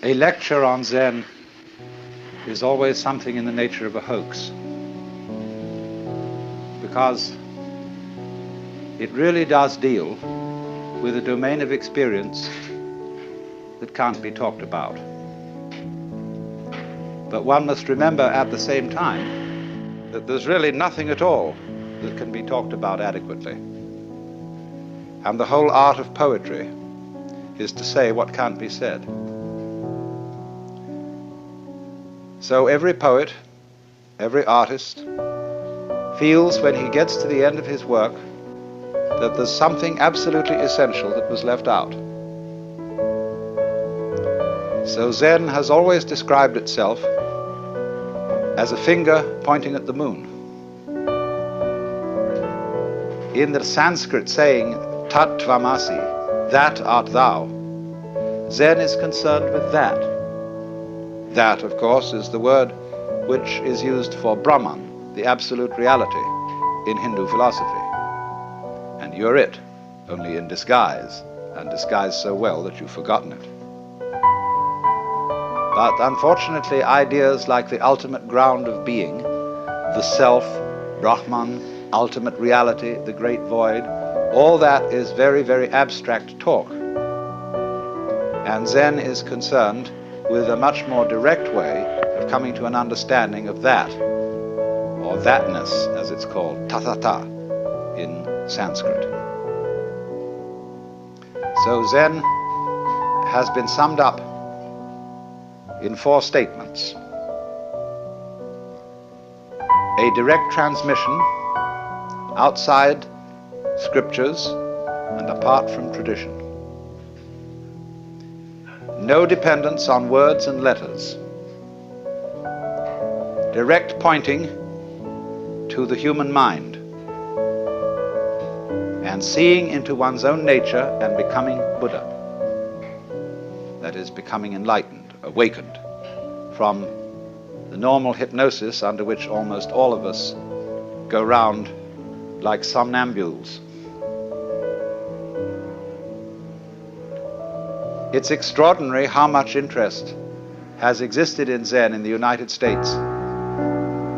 A lecture on Zen is always something in the nature of a hoax, because it really does deal with a domain of experience that can't be talked about. But one must remember at the same time that there's really nothing at all that can be talked about adequately. And the whole art of poetry is to say what can't be said. So every poet, every artist feels when he gets to the end of his work that there's something absolutely essential that was left out. So Zen has always described itself as a finger pointing at the moon. In the Sanskrit saying, Tat Tvamasi, that art thou, Zen is concerned with that. That, of course, is the word which is used for Brahman, the absolute reality, in Hindu philosophy. And you're it, only in disguise, and disguised so well that you've forgotten it. But unfortunately, ideas like the ultimate ground of being, the self, Brahman, ultimate reality, the great void, all that is very, very abstract talk. And Zen is concerned with a much more direct way of coming to an understanding of that, or thatness, as it's called, tathata in Sanskrit. So Zen has been summed up in 4 statements. A direct transmission outside scriptures and apart from tradition. No dependence on words and letters. Direct pointing to the human mind and seeing into one's own nature and becoming Buddha. That is, becoming enlightened, awakened from the normal hypnosis under which almost all of us go round like somnambules. It's extraordinary how much interest has existed in Zen in the United States,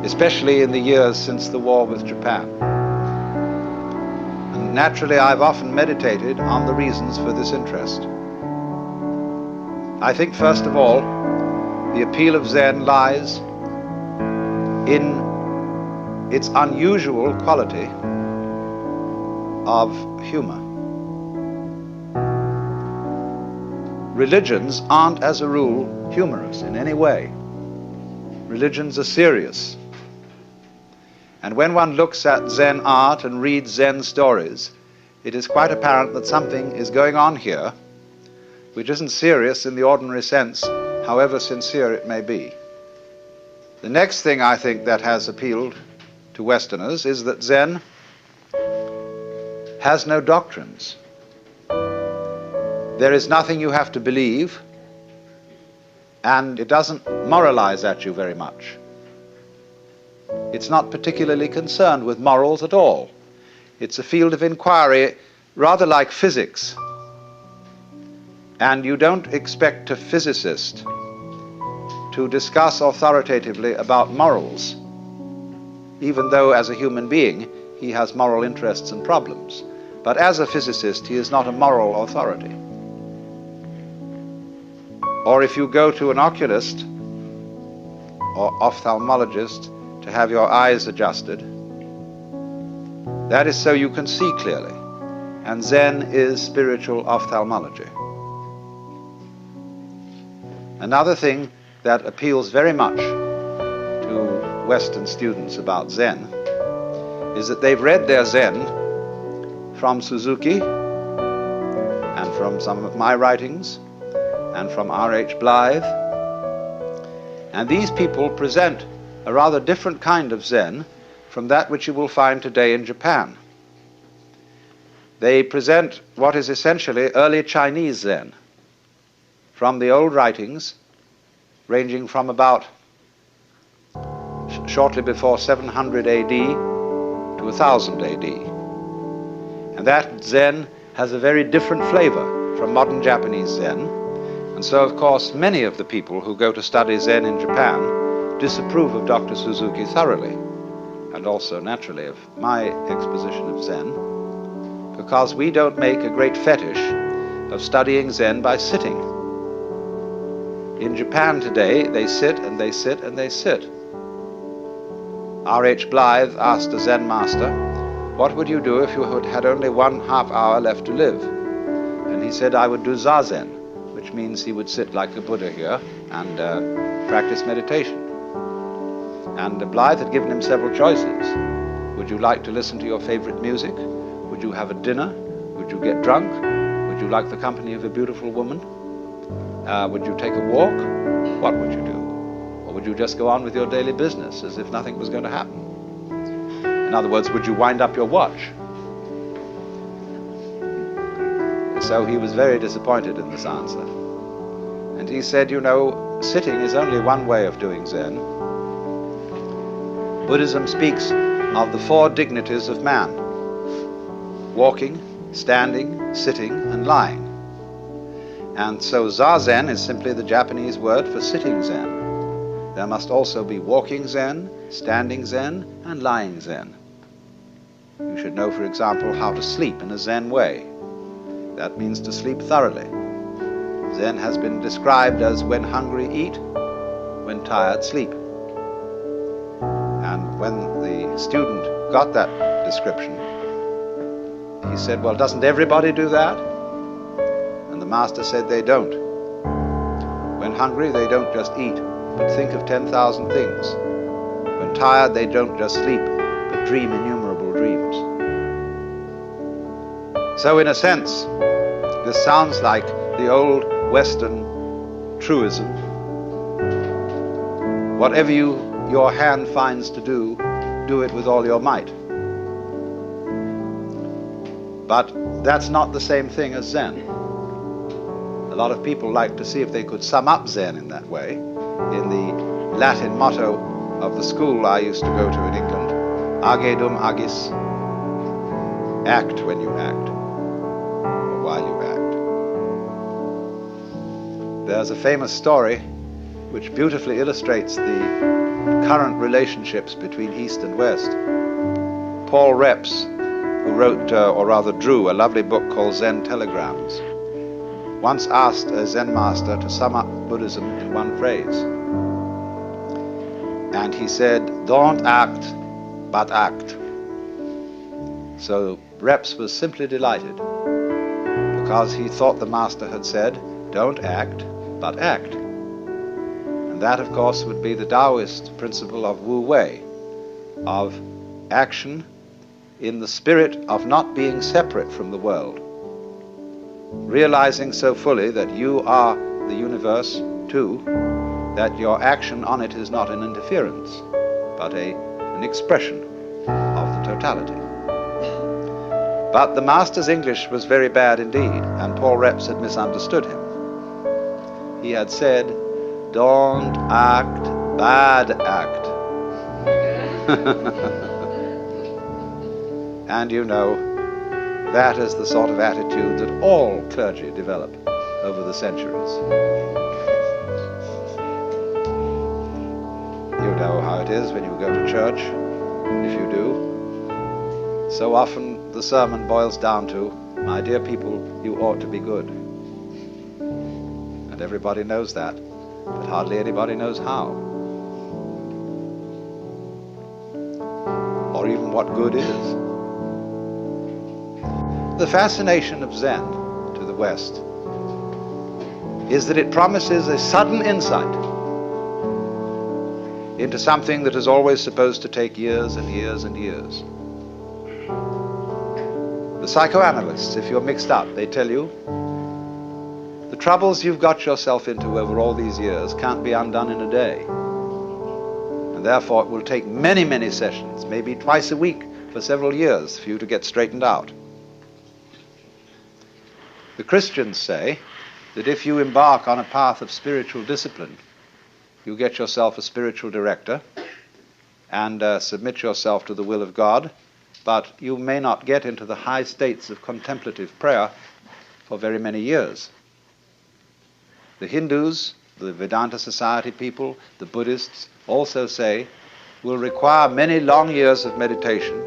especially in the years since the war with Japan. And naturally, I've often meditated on the reasons for this interest. I think, first of all, the appeal of Zen lies in its unusual quality of humor. Religions aren't, as a rule, humorous in any way. Religions are serious. And when one looks at Zen art and reads Zen stories, it is quite apparent that something is going on here which isn't serious in the ordinary sense, however sincere it may be. The next thing I think that has appealed to Westerners is that Zen has no doctrines. There is nothing you have to believe, and it doesn't moralize at you very much. It's not particularly concerned with morals at all. It's a field of inquiry rather like physics. And you don't expect a physicist to discuss authoritatively about morals, even though as a human being he has moral interests and problems. But as a physicist, he is not a moral authority. Or if you go to an oculist or ophthalmologist to have your eyes adjusted, that is so you can see clearly. And Zen is spiritual ophthalmology. Another thing that appeals very much to Western students about Zen is that they've read their Zen from Suzuki and from some of my writings and from R.H. Blythe. And these people present a rather different kind of Zen from that which you will find today in Japan. They present what is essentially early Chinese Zen, from the old writings ranging from about shortly before 700 AD to 1000 AD. And that Zen has a very different flavor from modern Japanese Zen, And so, of course, many of the people who go to study Zen in Japan disapprove of Dr. Suzuki thoroughly, and also, naturally, of my exposition of Zen, because we don't make a great fetish of studying Zen by sitting. In Japan today, they sit and they sit and they sit. R.H. Blythe asked a Zen master, "What would you do if you had only 1/2 hour left to live?" And he said, "I would do Zazen," which means he would sit like a Buddha here and practice meditation. And Blythe had given him several choices. Would you like to listen to your favorite music? Would you have a dinner? Would you get drunk? Would you like the company of a beautiful woman? Would you take a walk? What would you do? Or would you just go on with your daily business as if nothing was going to happen? In other words, would you wind up your watch? So he was very disappointed in this answer. And he said, "You know, sitting is only one way of doing Zen. Buddhism speaks of the 4 dignities of man: walking, standing, sitting, and lying. And so Zazen is simply the Japanese word for sitting Zen. There must also be walking Zen, standing Zen, and lying Zen. You should know, for example, how to sleep in a Zen way. That means to sleep thoroughly. Zen has been described as when hungry, eat, when tired, sleep. And when the student got that description, he said, "Well, doesn't everybody do that?" And the master said they don't. When hungry, they don't just eat, but think of 10,000 things. When tired, they don't just sleep, but dream innumerable dreams. So in a sense, this sounds like the old Western truism. Whatever your hand finds to do, do it with all your might. But that's not the same thing as Zen. A lot of people like to see if they could sum up Zen in that way. In the Latin motto of the school I used to go to in England, Age dum agis, act when you act, or while you act. There's a famous story which beautifully illustrates the current relationships between East and West. Paul Reps, who wrote, or rather drew, a lovely book called Zen Telegrams, once asked a Zen master to sum up Buddhism in one phrase. And he said, "Don't act, but act." So Reps was simply delighted, because he thought the master had said, "Don't act, but act." And that, of course, would be the Taoist principle of Wu Wei, of action in the spirit of not being separate from the world, realizing so fully that you are the universe too, that your action on it is not an interference, but an expression of the totality. But the master's English was very bad indeed, and Paul Reps had misunderstood him. He had said, "Don't act, bad act." And you know, that is the sort of attitude that all clergy develop over the centuries. You know how it is when you go to church, if you do. So often the sermon boils down to, "My dear people, you ought to be good." And everybody knows that, but hardly anybody knows how. Or even what good is. The fascination of Zen to the West is that it promises a sudden insight into something that is always supposed to take years and years and years. The psychoanalysts, if you're mixed up, they tell you the troubles you've got yourself into over all these years can't be undone in a day. And therefore it will take many, many sessions, maybe twice a week for several years for you to get straightened out. The Christians say that if you embark on a path of spiritual discipline, you get yourself a spiritual director and submit yourself to the will of God, but you may not get into the high states of contemplative prayer for very many years. the Hindus, the Vedanta Society people, the Buddhists also say will require many long years of meditation,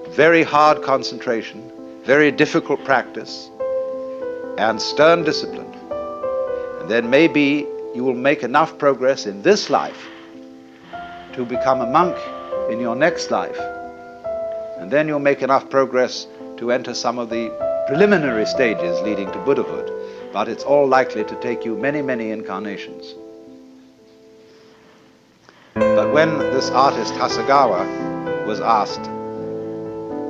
very hard concentration, very difficult practice, and stern discipline. And then maybe you will make enough progress in this life to become a monk in your next life. And then you'll make enough progress to enter some of the preliminary stages leading to Buddhahood. But it's all likely to take you many, many incarnations. But when this artist Hasegawa was asked,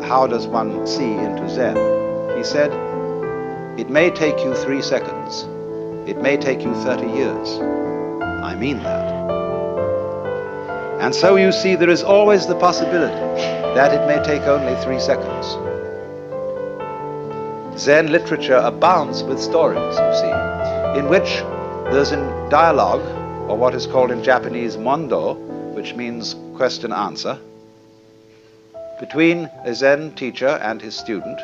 how does one see into Zen? He said, it may take you 3 seconds. It may take you 30 years. I mean that. And so you see, there is always the possibility that it may take only 3 seconds. Zen literature abounds with stories, you see, in which there's a dialogue, or what is called in Japanese mondo, which means question-answer, between a Zen teacher and his student,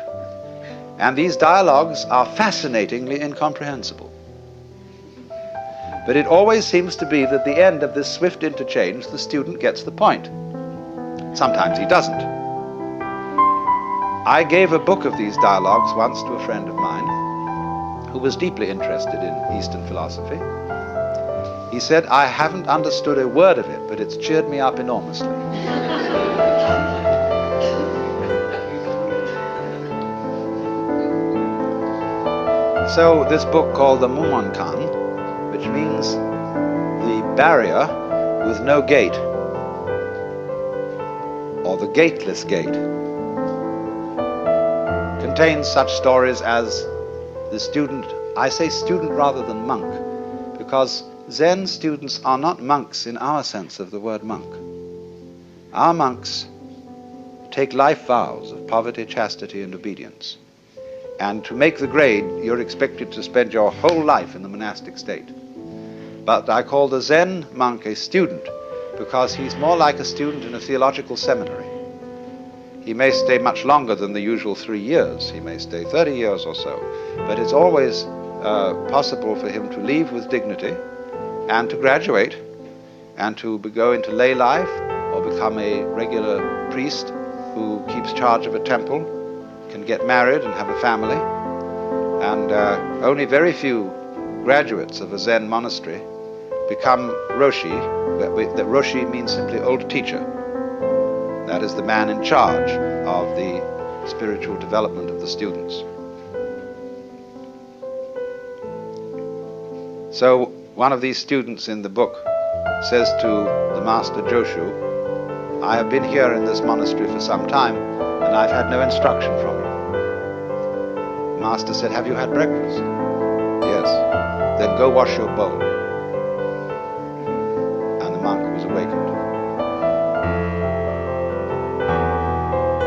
and these dialogues are fascinatingly incomprehensible. But it always seems to be that at the end of this swift interchange, the student gets the point. Sometimes he doesn't. I gave a book of these dialogues once to a friend of mine who was deeply interested in Eastern philosophy. He said, I haven't understood a word of it, but it's cheered me up enormously. So this book called the Mumonkan, which means the barrier with no gate, or the gateless gate, contains such stories as the student, I say student rather than monk, because Zen students are not monks in our sense of the word monk. Our monks take life vows of poverty, chastity, and obedience. And to make the grade, you're expected to spend your whole life in the monastic state. But I call the Zen monk a student because he's more like a student in a theological seminary. He may stay much longer than the usual 3 years. He may stay 30 years or so. But it's always possible for him to leave with dignity and to graduate and to go into lay life or become a regular priest who keeps charge of a temple, can get married and have a family. And only very few graduates of a Zen monastery become Roshi. That Roshi means simply old teacher. That is the man in charge of the spiritual development of the students. So one of these students in the book says to the master Joshu, I have been here in this monastery for some time and I've had no instruction from you. The master said, have you had breakfast? Yes. Then go wash your bowl. And the monk was awakened.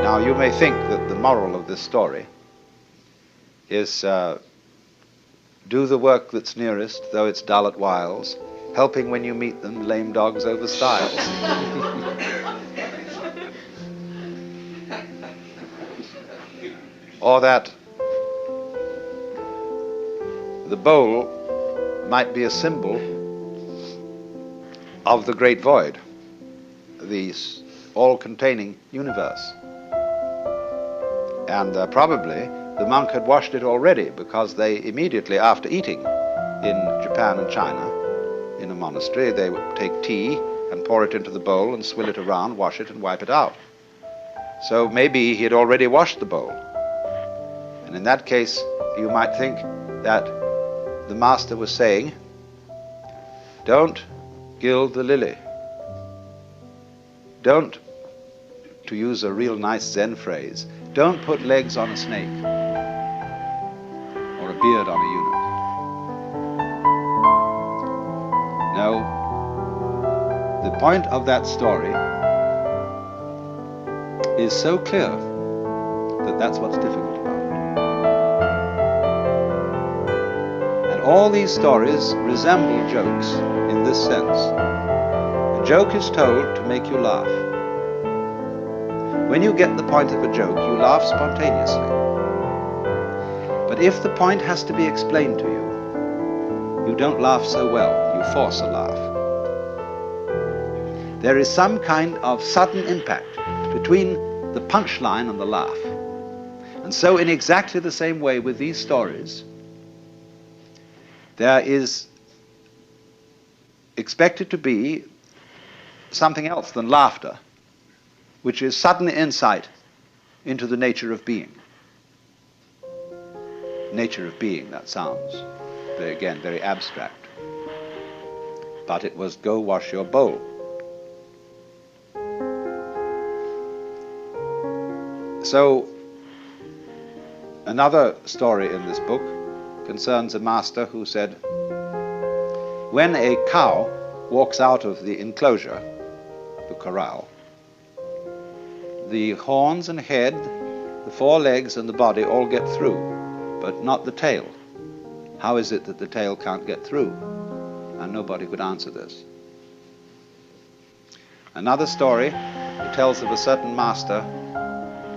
Now you may think that the moral of this story is do the work that's nearest, though it's dull at whiles, helping when you meet them, lame dogs over stiles. Or that the bowl might be a symbol of the great void, the all-containing universe. And probably the monk had washed it already, because they immediately after eating in Japan and China, in a monastery, they would take tea and pour it into the bowl and swill it around, wash it and wipe it out. So maybe he had already washed the bowl. And in that case, you might think that the master was saying, don't gild the lily. Don't, to use a real nice Zen phrase, don't put legs on a snake or a beard on a eunuch. No, the point of that story is so clear that that's what's difficult about it. And all these stories resemble jokes in this sense. A joke is told to make you laugh. When you get the point of a joke, you laugh spontaneously. But if the point has to be explained to you, you don't laugh so well, you force a laugh. There is some kind of sudden impact between the punchline and the laugh. And so in exactly the same way with these stories, there is expected to be something else than laughter, which is sudden insight into the nature of being. Nature of being, that sounds, again, very abstract. But it was go wash your bowl. So, another story in this book concerns a master who said, when a cow walks out of the enclosure, the corral, the horns and head, the four legs and the body all get through, but not the tail. How is it that the tail can't get through? And nobody could answer this. Another story tells of a certain master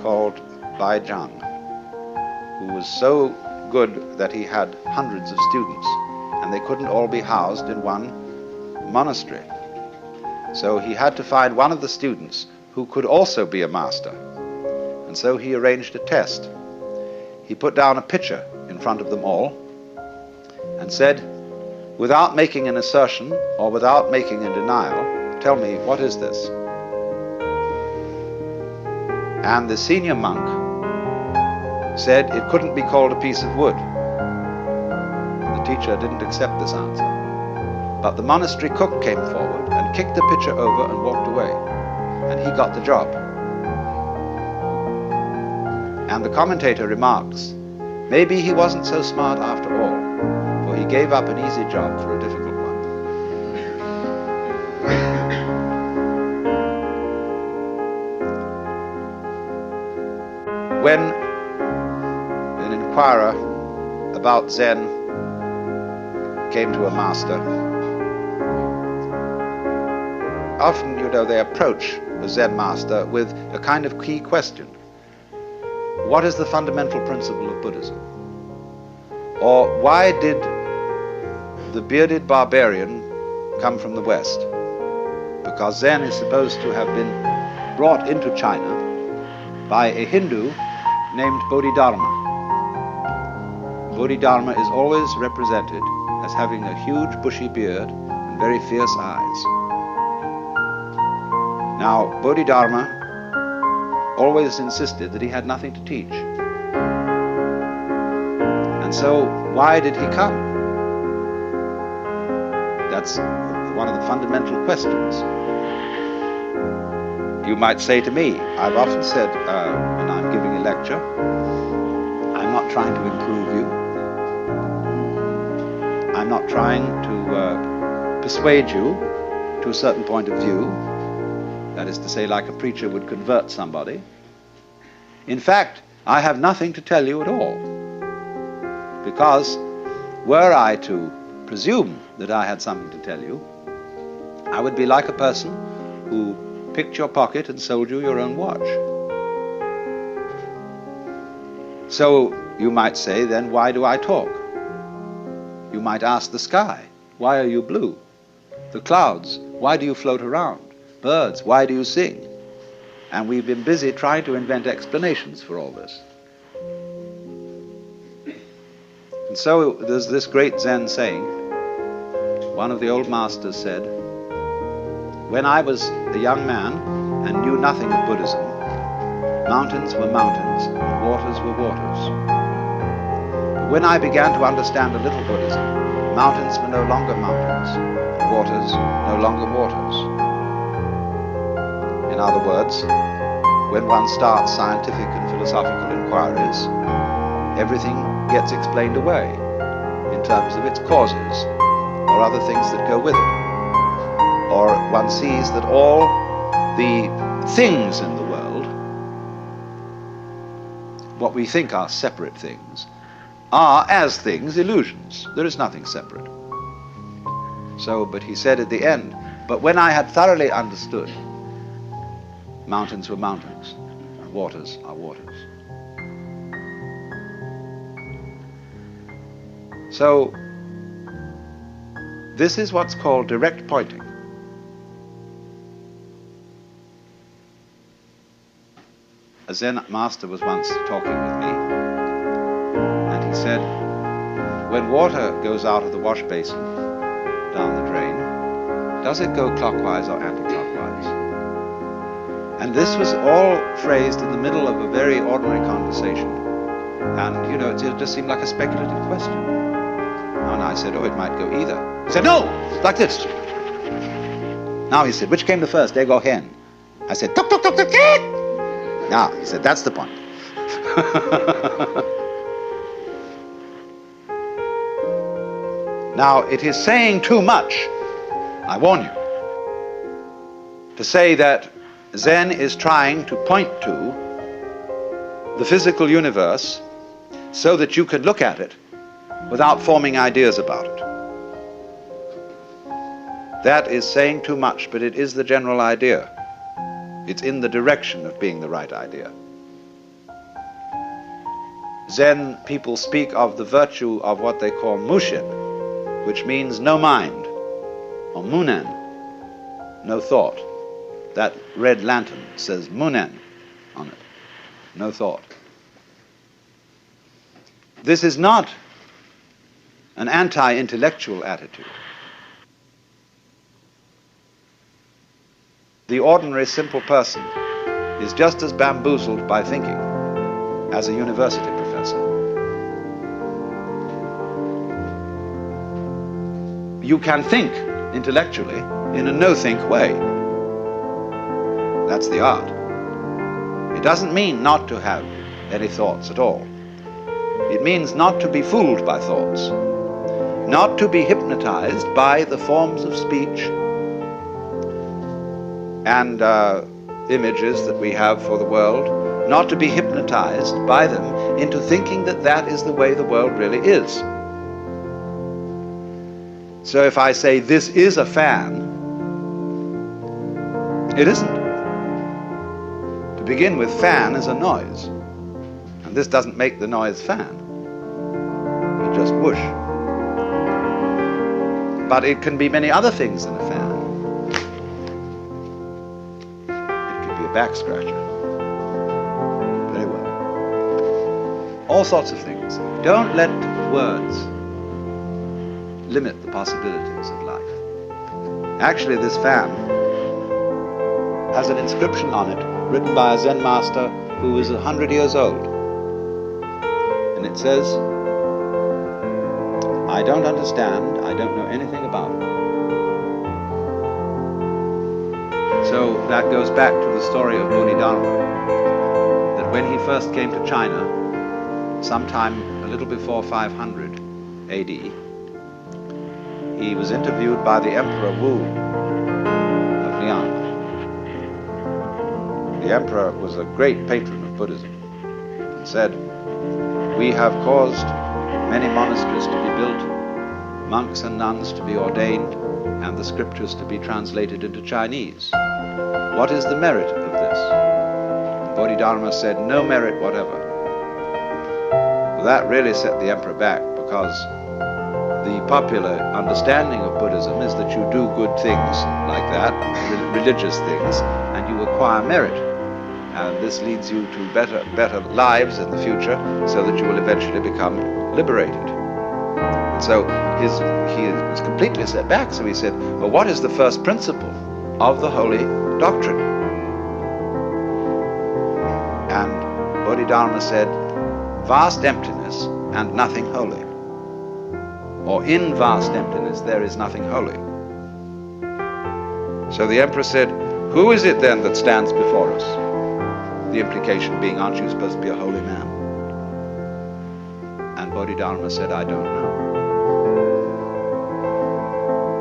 called Bai Zhang, who was so good that he had hundreds of students, and they couldn't all be housed in one monastery. So he had to find one of the students who could also be a master. And so he arranged a test. He put down a pitcher in front of them all and said, without making an assertion or without making a denial, tell me, what is this? And the senior monk said it couldn't be called a piece of wood. The teacher didn't accept this answer. But the monastery cook came forward and kicked the pitcher over and walked away. And he got the job. And the commentator remarks, maybe he wasn't so smart after all, for he gave up an easy job for a difficult one. When an inquirer about Zen came to a master, often, they approach a Zen master with a kind of key question. What is the fundamental principle of Buddhism? Or why did the bearded barbarian come from the West? Because Zen is supposed to have been brought into China by a Hindu named Bodhidharma. Bodhidharma is always represented as having a huge bushy beard and very fierce eyes. Now, Bodhidharma always insisted that he had nothing to teach. And so, why did he come? That's one of the fundamental questions. You might say to me, I've often said when I'm giving a lecture, I'm not trying to improve you. I'm not trying to persuade you to a certain point of view. That is to say, like a preacher would convert somebody. In fact, I have nothing to tell you at all. Because were I to presume that I had something to tell you, I would be like a person who picked your pocket and sold you your own watch. So you might say, then why do I talk? You might ask the sky, why are you blue? The clouds, why do you float around? Birds, why do you sing? And we've been busy trying to invent explanations for all this. And so there's this great Zen saying. One of the old masters said, when I was a young man and knew nothing of Buddhism, mountains were mountains, and waters were waters. But when I began to understand a little Buddhism, mountains were no longer mountains, waters no longer waters. In other words, when one starts scientific and philosophical inquiries, everything gets explained away in terms of its causes or other things that go with it. Or one sees that all the things in the world, what we think are separate things, are as things illusions. There is nothing separate. So, but he said at the end, but when I had thoroughly understood, mountains were mountains, and waters are waters. So, This is what's called direct pointing. A Zen master was once talking with me, and he said, when water goes out of the wash basin down the drain, does it go clockwise or anti-clockwise? And this was all phrased in the middle of a very ordinary conversation. And, you know, it just seemed like a speculative question. And I said, oh, it might go either. He said, no, like this. Now he said, which came the first, egg or hen? I said, tuk, tuk, tuk, tuk, tuk. Now, he said, that's the point. Now, it is saying too much, I warn you, to say that Zen is trying to point to the physical universe so that you can look at it without forming ideas about it. That is saying too much, but it is the general idea. It's in the direction of being the right idea. Zen people speak of the virtue of what they call mushin, which means no mind, or munen, no thought. That red lantern says munen on it, no thought. This is not an anti-intellectual attitude. The ordinary simple person is just as bamboozled by thinking as a university professor. You can think intellectually in a no-think way. That's the art. It doesn't mean not to have any thoughts at all. It means not to be fooled by thoughts, not to be hypnotized by the forms of speech and images that we have for the world, not to be hypnotized by them into thinking that that is the way the world really is. So if I say this is a fan, it isn't. To begin with, fan is a noise, and this doesn't make the noise fan. It just whoosh. But it can be many other things than a fan. Back scratcher. Very well. All sorts of things. Don't let words limit the possibilities of life. Actually, this fan has an inscription on it written by a Zen master who is 100 years old. And it says, I don't understand, I don't know anything about it. So that goes back to the story of Bodhidharma, that when he first came to China, sometime a little before 500 AD, he was interviewed by the Emperor Wu of Liang. The emperor was a great patron of Buddhism and said, we have caused many monasteries to be built, monks and nuns to be ordained, and the scriptures to be translated into Chinese. What is the merit of this? Bodhidharma said, no merit whatever. Well, that really set the emperor back, because the popular understanding of Buddhism is that you do good things like that, religious things, and you acquire merit. And this leads you to better lives in the future, so that you will eventually become liberated. And so he was completely set back, so he said, well, what is the first principle of the holy doctrine? And Bodhidharma said, vast emptiness and nothing holy. Or in vast emptiness there is nothing holy. So the emperor said, who is it then that stands before us? The implication being, aren't you supposed to be a holy man? And Bodhidharma said, I don't know.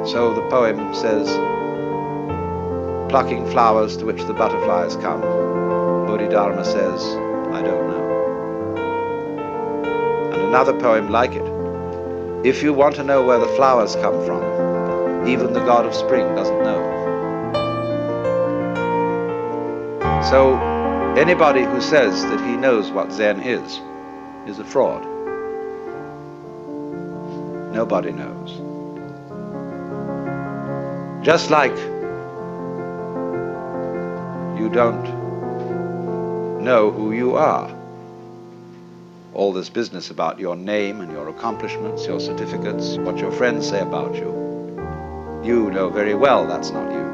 So the poem says, plucking flowers to which the butterflies come, Bodhidharma says, I don't know. And another poem like it, if you want to know where the flowers come from, even the god of spring doesn't know. So anybody who says that he knows what Zen is a fraud. Nobody knows. Just like you don't know who you are. All this business about your name and your accomplishments, your certificates, what your friends say about you, you know very well that's not you.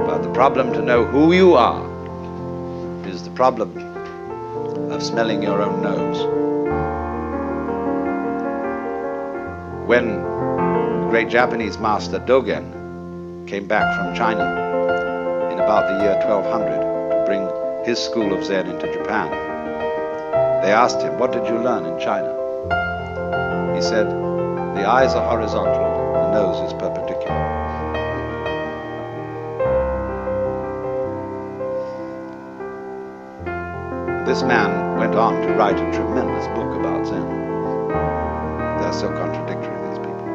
But the problem to know who you are is the problem of smelling your own nose. When the great Japanese master Dogen came back from China in about the year 1200 to bring his school of Zen into Japan, they asked him, "What did you learn in China?" He said, "The eyes are horizontal, the nose is perpendicular." This man went on to write a tremendous book about Zen. They're so contradictory, these people.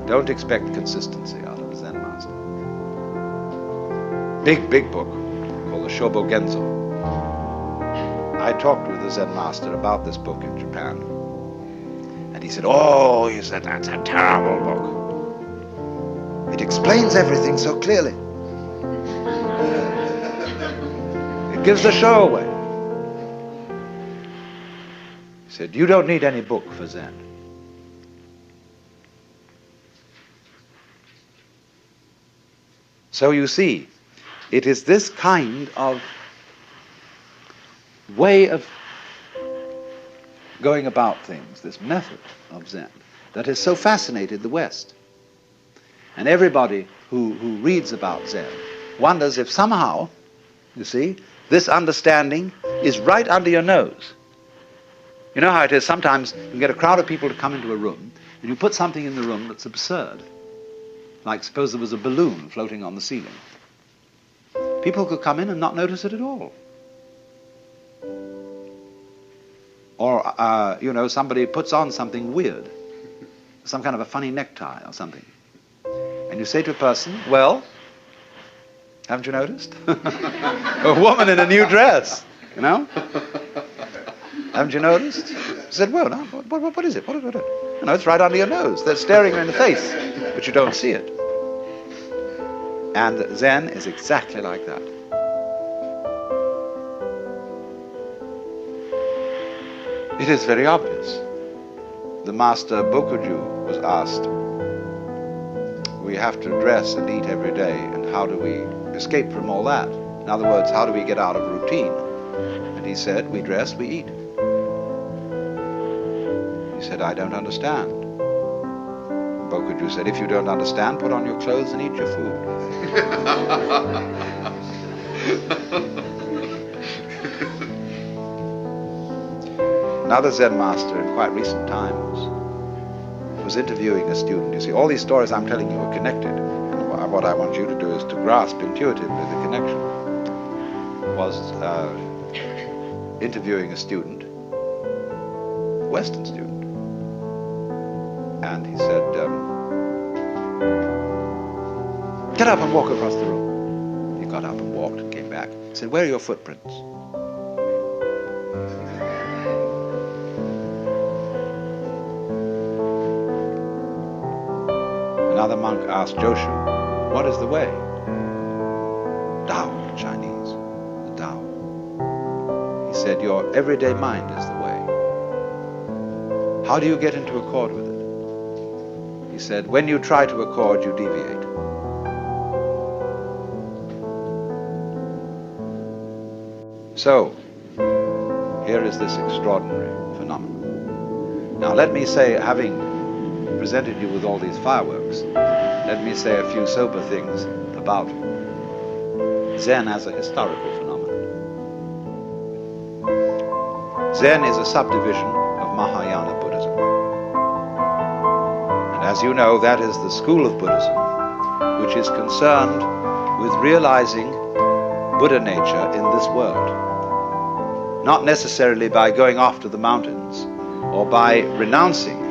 Don't expect consistency out of a Zen master. Big book called the Shobogenzo. I talked with the Zen master about this book in Japan, and he said, "Oh," he said, "that's a terrible book. It explains everything so clearly. It gives the show away." He said, "You don't need any book for Zen." So you see, it is this kind of way of going about things, this method of Zen, that has so fascinated the West. And everybody who reads about Zen wonders if somehow, you see, this understanding is right under your nose. You know how it is, sometimes you get a crowd of people to come into a room, and you put something in the room that's absurd. Like suppose there was a balloon floating on the ceiling. People could come in and not notice it at all. Or, you know, somebody puts on something weird, some kind of a funny necktie or something. And you say to a person, "Well, haven't you noticed?" A woman in a new dress, you know? "Haven't you noticed?" I said, "Well, no, what is it? What? You know, it's right under your nose. They're staring you in the face, but you don't see it." And Zen is exactly like that. It is very obvious. The master Bokuju was asked, "We have to dress and eat every day, and how do we escape from all that? In other words, how do we get out of routine?" And he said, "We dress, we eat." He said, "I don't understand." Bokuju said, "If you don't understand, put on your clothes and eat your food." Another Zen master in quite recent times was interviewing a student. You see, all these stories I'm telling you are connected. And what I want you to do is to grasp intuitively the connection. Was interviewing a student, a Western student. And he said, "Get up and walk across the room." He got up and walked and came back. He said, "Where are your footprints?" Another monk asked Joshu, "What is the way?" Tao in Chinese, the Tao. He said, "Your everyday mind is the way. How do you get into accord with it?" He said, "When you try to accord, you deviate." So, here is this extraordinary phenomenon. Now let me say, having presented you with all these fireworks, let me say a few sober things about Zen as a historical phenomenon. Zen is a subdivision of Mahayana Buddhism. And as you know, that is the school of Buddhism which is concerned with realizing Buddha nature in this world. Not necessarily by going off to the mountains or by renouncing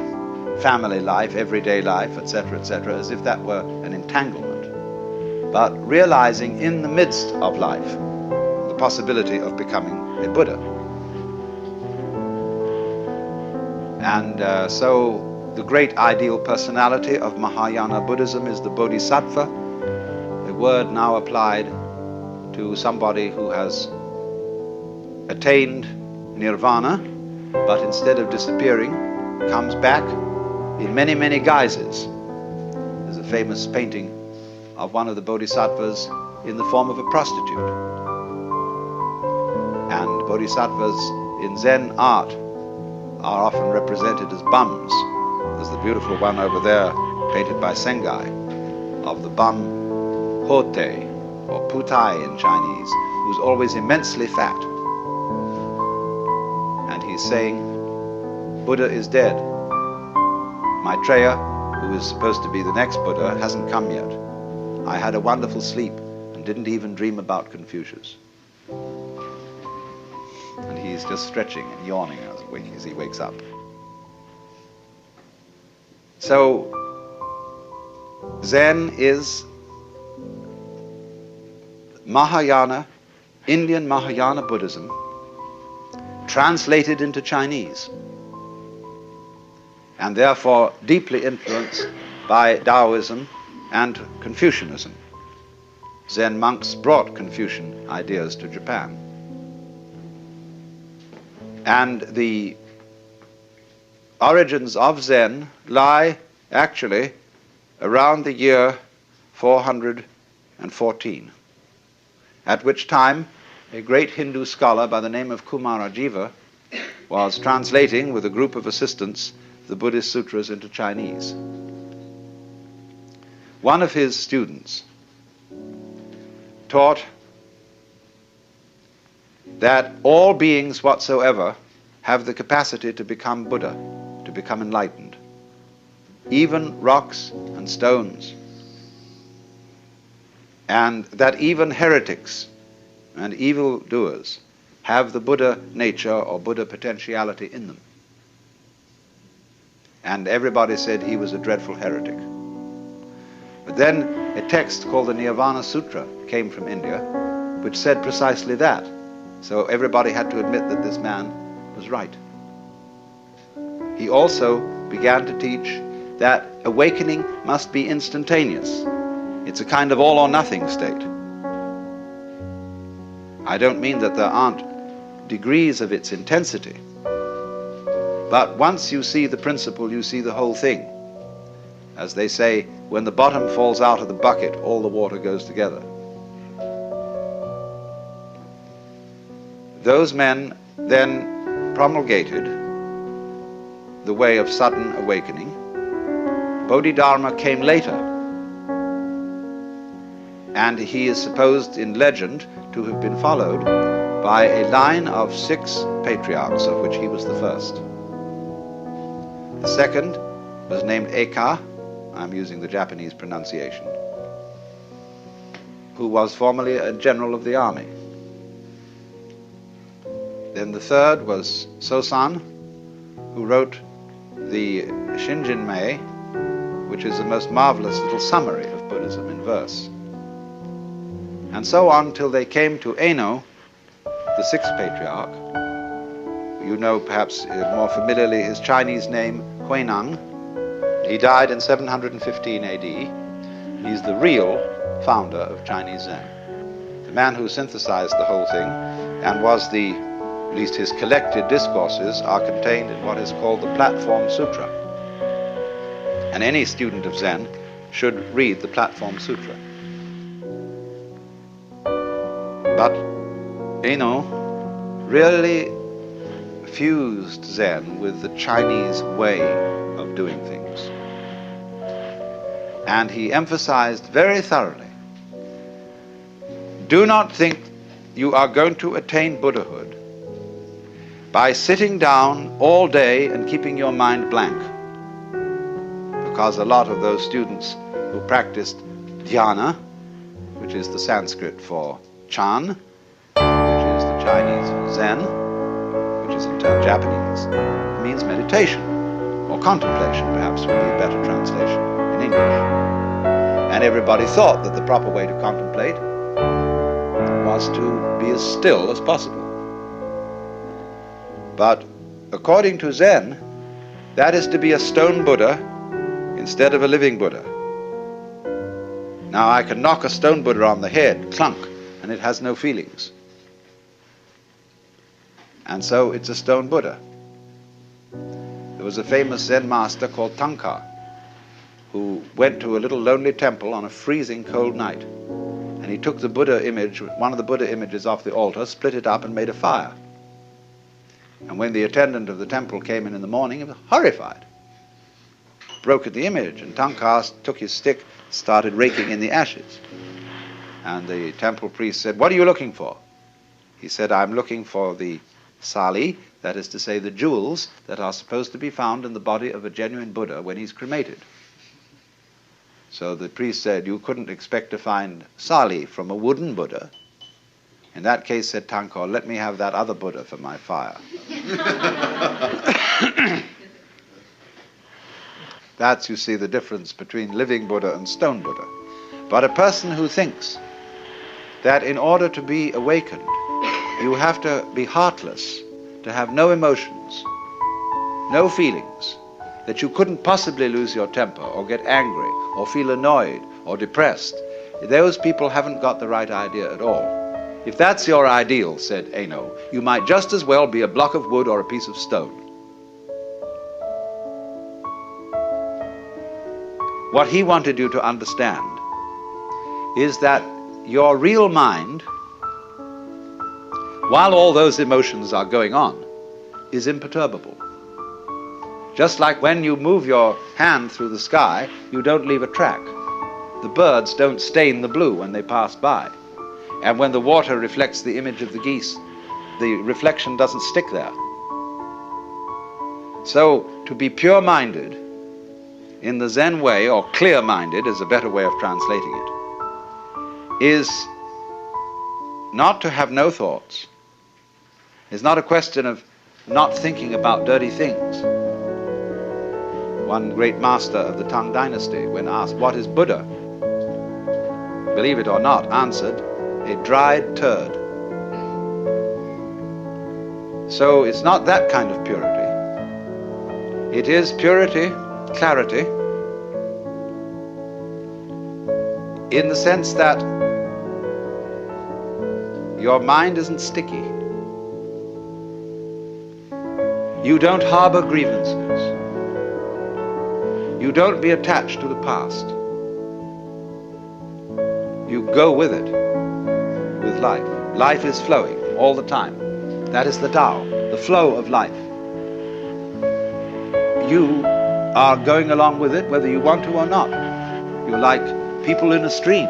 family life, everyday life, etc., as if that were an entanglement, but realizing in the midst of life the possibility of becoming a Buddha. And so the great ideal personality of Mahayana Buddhism is the Bodhisattva, a word now applied to somebody who has attained nirvana, but instead of disappearing, comes back in many, many guises. There's a famous painting of one of the bodhisattvas in the form of a prostitute. And bodhisattvas in Zen art are often represented as bums. There's the beautiful one over there, painted by Sengai, of the bum Hote, or Putai in Chinese, who's always immensely fat. And he's saying, Buddha is dead. Maitreya, who is supposed to be the next Buddha, hasn't come yet. I had a wonderful sleep and didn't even dream about Confucius. And he's just stretching and yawning as he wakes up. So, Zen is Mahayana, Indian Mahayana Buddhism, translated into Chinese, and therefore deeply influenced by Taoism and Confucianism. Zen monks brought Confucian ideas to Japan. And the origins of Zen lie actually around the year 414, at which time a great Hindu scholar by the name of Kumarajiva was translating with a group of assistants the Buddhist sutras into Chinese. One of his students taught that all beings whatsoever have the capacity to become Buddha, to become enlightened, even rocks and stones, and that even heretics and evildoers have the Buddha nature or Buddha potentiality in them. And everybody said he was a dreadful heretic. But then a text called the Nirvana Sutra came from India, which said precisely that. So everybody had to admit that this man was right. He also began to teach that awakening must be instantaneous. It's a kind of all or nothing state. I don't mean that there aren't degrees of its intensity, but once you see the principle, you see the whole thing. As they say, when the bottom falls out of the bucket, all the water goes together. Those men then promulgated the way of sudden awakening. Bodhidharma came later, and he is supposed in legend to have been followed by a line of 6 patriarchs, of which he was the first. The second was named Eka, I'm using the Japanese pronunciation, who was formerly a general of the army. Then the third was Sosan, who wrote the Shinjinmei, which is the most marvelous little summary of Buddhism in verse. And so on till they came to Eno, the 6th patriarch. You know perhaps more familiarly his Chinese name, Huineng. He died in 715 AD. He's the real founder of Chinese Zen. The man who synthesized the whole thing and was at least his collected discourses are contained in what is called the Platform Sutra. And any student of Zen should read the Platform Sutra. But Eno really fused Zen with the Chinese way of doing things. And he emphasized very thoroughly, do not think you are going to attain Buddhahood by sitting down all day and keeping your mind blank. Because a lot of those students who practiced dhyana, which is the Sanskrit for Chan, which is the Chinese for Zen, which is in turn Japanese, means meditation, or contemplation perhaps would be a better translation in English. And everybody thought that the proper way to contemplate was to be as still as possible. But according to Zen, that is to be a stone Buddha instead of a living Buddha. Now I can knock a stone Buddha on the head, clunk, and it has no feelings. And so it's a stone Buddha. There was a famous Zen master called Tankar, who went to a little lonely temple on a freezing cold night. And he took the Buddha image, one of the Buddha images off the altar, split it up and made a fire. And when the attendant of the temple came in the morning, he was horrified. Broke at the image, and Tankar took his stick, started raking in the ashes. And the temple priest said, "What are you looking for?" He said, "I'm looking for the sali, that is to say the jewels that are supposed to be found in the body of a genuine Buddha when he's cremated." So the priest said, "You couldn't expect to find sali from a wooden Buddha." In that case, said Tankar, "Let me have that other Buddha for my fire." That's, you see, the difference between living Buddha and stone Buddha. But a person who thinks that in order to be awakened, you have to be heartless, to have no emotions, no feelings, that you couldn't possibly lose your temper or get angry or feel annoyed or depressed, those people haven't got the right idea at all. If that's your ideal, said Eno, you might just as well be a block of wood or a piece of stone. What he wanted you to understand is that your real mind, while all those emotions are going on, is imperturbable. Just like when you move your hand through the sky, you don't leave a track. The birds don't stain the blue when they pass by. And when the water reflects the image of the geese, the reflection doesn't stick there. So, to be pure-minded in the Zen way, or clear-minded is a better way of translating it, is not to have no thoughts. It's not a question of not thinking about dirty things. One great master of the Tang dynasty, when asked, "What is Buddha?" believe it or not, answered, "A dried turd." So it's not that kind of purity. It is purity, clarity, in the sense that your mind isn't sticky. You don't harbor grievances. You don't be attached to the past. You go with it, with life. Life is flowing all the time. That is the Tao, the flow of life. You are going along with it whether you want to or not. You're like people in a stream.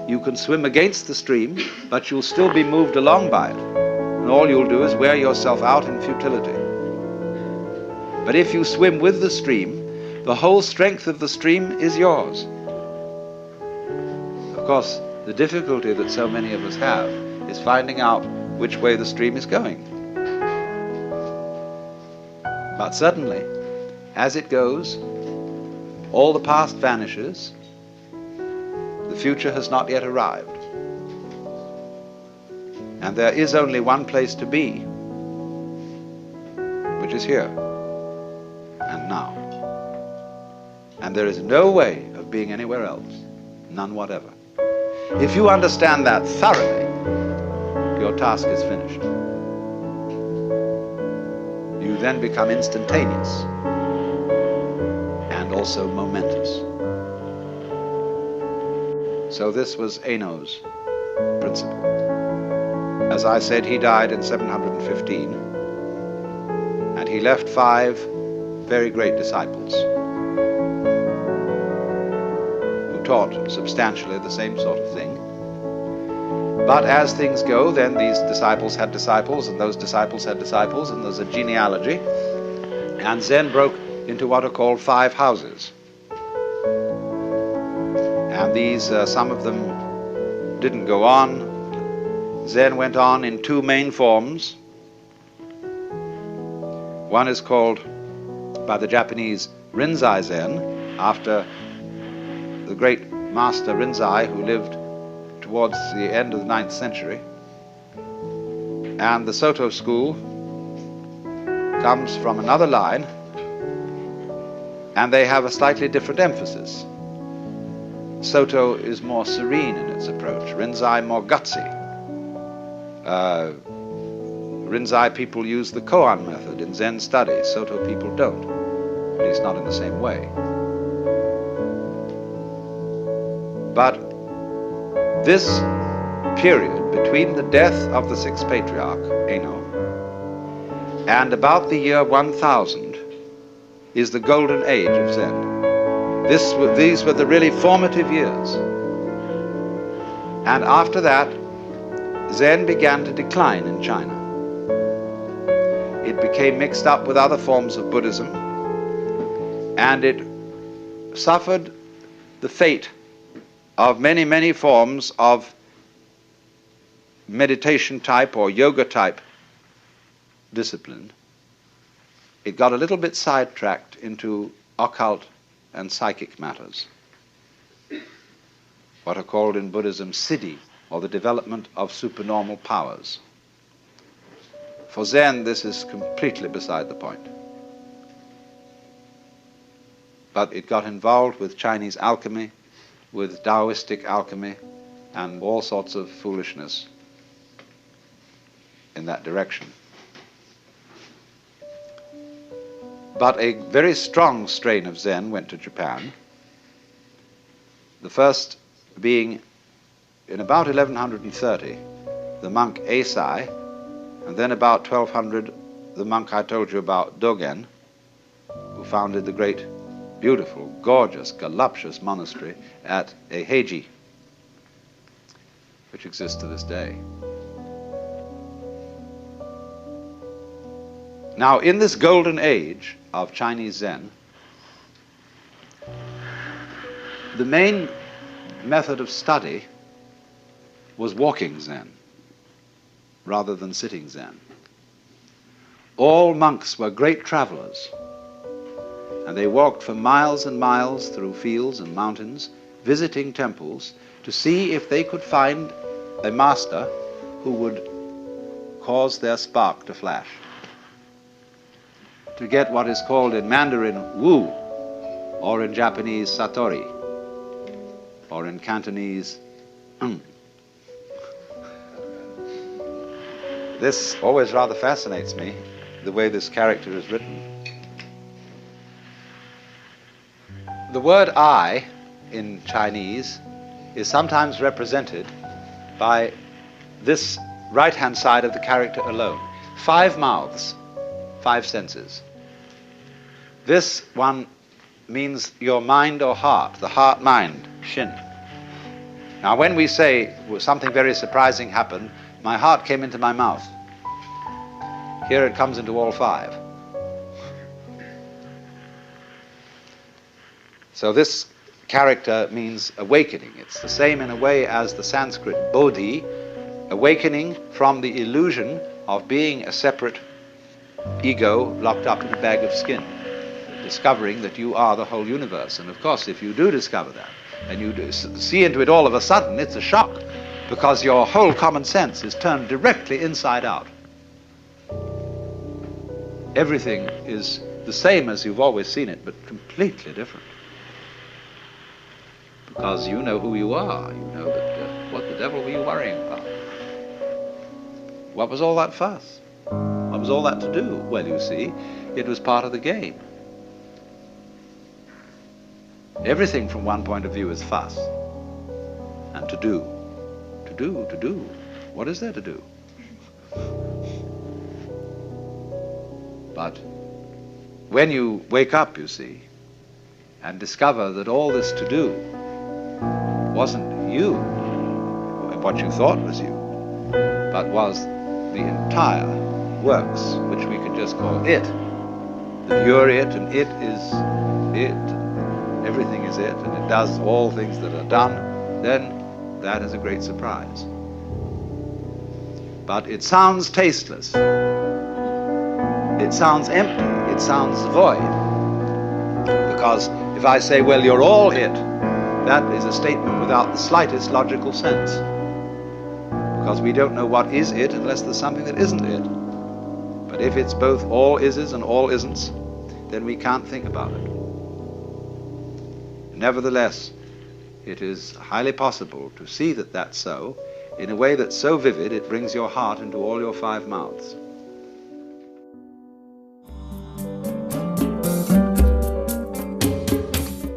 You can swim against the stream, but you'll still be moved along by it. And all you'll do is wear yourself out in futility. But if you swim with the stream, the whole strength of the stream is yours. Of course, the difficulty that so many of us have is finding out which way the stream is going. But suddenly, as it goes, all the past vanishes, the future has not yet arrived. And there is only one place to be, which is here and now. And there is no way of being anywhere else, none whatever. If you understand that thoroughly, your task is finished. You then become instantaneous and also momentous. So this was Eno's principle. As I said, he died in 715, and he left 5 very great disciples who taught substantially the same sort of thing. But as things go, then these disciples had disciples, and those disciples had disciples, and there's a genealogy, and Zen broke into what are called 5 houses. And these, some of them didn't go on. Zen went on in 2 main forms. One is called, by the Japanese, Rinzai Zen, after the great master Rinzai, who lived towards the end of the 9th century. And the Soto school comes from another line, and they have a slightly different emphasis. Soto is more serene in its approach, Rinzai more gutsy. Rinzai people use the koan method in Zen study, Soto people don't, at least not in the same way. But this period between the death of the sixth patriarch, Eno, and about the year 1000 is the golden age of Zen. These were the really formative years. And after that, Zen began to decline in China. It became mixed up with other forms of Buddhism, and it suffered the fate of many, many forms of meditation type or yoga type discipline. It got a little bit sidetracked into occult and psychic matters, what are called in Buddhism siddhi, or the development of supernormal powers. For Zen, this is completely beside the point. But it got involved with Chinese alchemy, with Taoistic alchemy, and all sorts of foolishness in that direction. But a very strong strain of Zen went to Japan, the first being in about 1130, the monk Eisai, and then about 1200, the monk I told you about, Dogen, who founded the great, beautiful, gorgeous, voluptuous monastery at Eiheiji, which exists to this day. Now, in this golden age of Chinese Zen, the main method of study was walking Zen rather than sitting Zen. All monks were great travelers, and they walked for miles and miles through fields and mountains, visiting temples to see if they could find a master who would cause their spark to flash, to get what is called in Mandarin Wu, or in Japanese Satori, or in Cantonese This always rather fascinates me, the way this character is written. The word I in Chinese is sometimes represented by this right-hand side of the character alone. 5 mouths, 5 senses. This one means your mind or heart, the heart-mind, shin. Now when we say something very surprising happened, my heart came into my mouth. Here it comes into all 5. So this character means awakening. It's the same in a way as the Sanskrit bodhi, awakening from the illusion of being a separate ego locked up in a bag of skin, discovering that you are the whole universe. And of course, if you do discover that, and you do see into it all of a sudden, it's a shock, because your whole common sense is turned directly inside out. Everything is the same as you've always seen it, but completely different. Because you know who you are. You know that what the devil were you worrying about? What was all that fuss? What was all that to do? Well, you see, it was part of the game. Everything from one point of view is fuss and to do. To do. What is there to do? But when you wake up, you see, and discover that all this to do wasn't you, what you thought was you, but was the entire works, which we could just call it. That you're it, and it is it, everything is it, and it does all things that are done, then that is a great surprise. But it sounds tasteless. It sounds empty. It sounds void. Because if I say, well, you're all it, that is a statement without the slightest logical sense. Because we don't know what is it unless there's something that isn't it. But if it's both all ises and all isn'ts, then we can't think about it. Nevertheless, it is highly possible to see that that's so in a way that's so vivid it brings your heart into all your five mouths.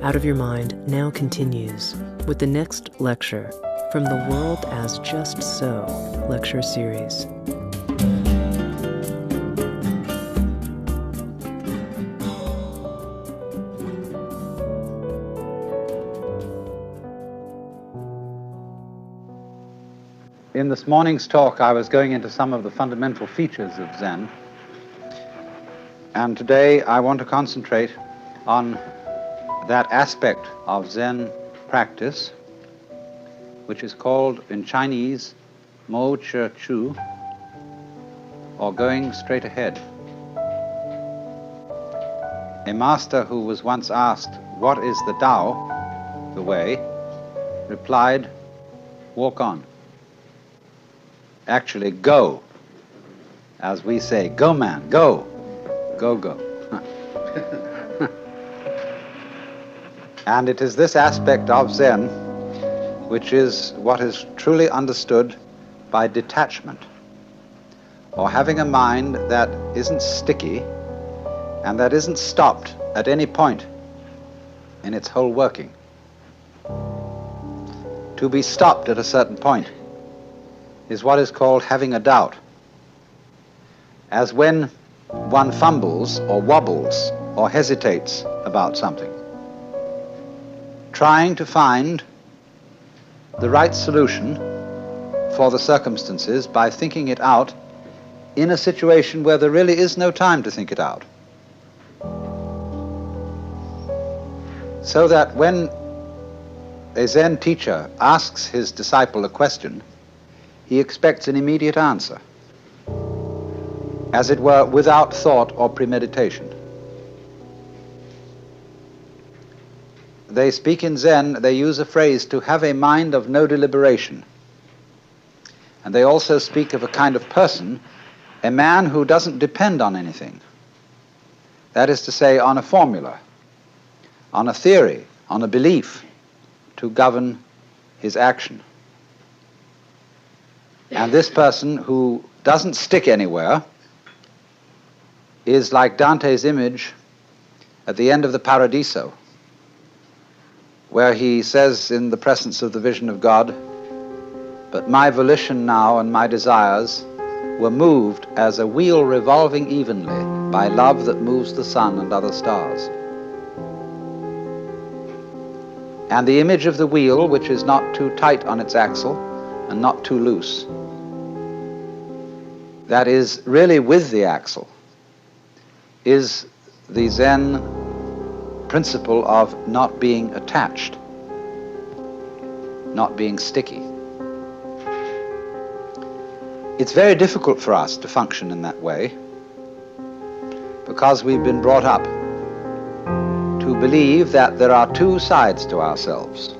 Out of Your Mind now continues with the next lecture from the World as Just So lecture series. In this morning's talk, I was going into some of the fundamental features of Zen, and today I want to concentrate on that aspect of Zen practice which is called in Chinese Mo Che Chu, or going straight ahead. A master who was once asked, "What is the Tao, the way?" replied, "Walk on." Actually, go. As we say, go man, go. Go, go. And it is this aspect of Zen which is what is truly understood by detachment, or having a mind that isn't sticky and that isn't stopped at any point in its whole working. To be stopped at a certain point is what is called having a doubt, as when one fumbles or wobbles or hesitates about something, trying to find the right solution for the circumstances by thinking it out in a situation where there really is no time to think it out. So that when a Zen teacher asks his disciple a question, he expects an immediate answer, as it were, without thought or premeditation. They speak in Zen, they use a phrase, to have a mind of no deliberation. And they also speak of a kind of person, a man who doesn't depend on anything. That is to say, on a formula, on a theory, on a belief to govern his action. And this person who doesn't stick anywhere is like Dante's image at the end of the Paradiso, where he says in the presence of the vision of God, "But my volition now and my desires were moved as a wheel revolving evenly by love that moves the sun and other stars." And the image of the wheel, which is not too tight on its axle and not too loose, that is really with the axle, is the Zen principle of not being attached, not being sticky. It's very difficult for us to function in that way because we've been brought up to believe that there are two sides to ourselves.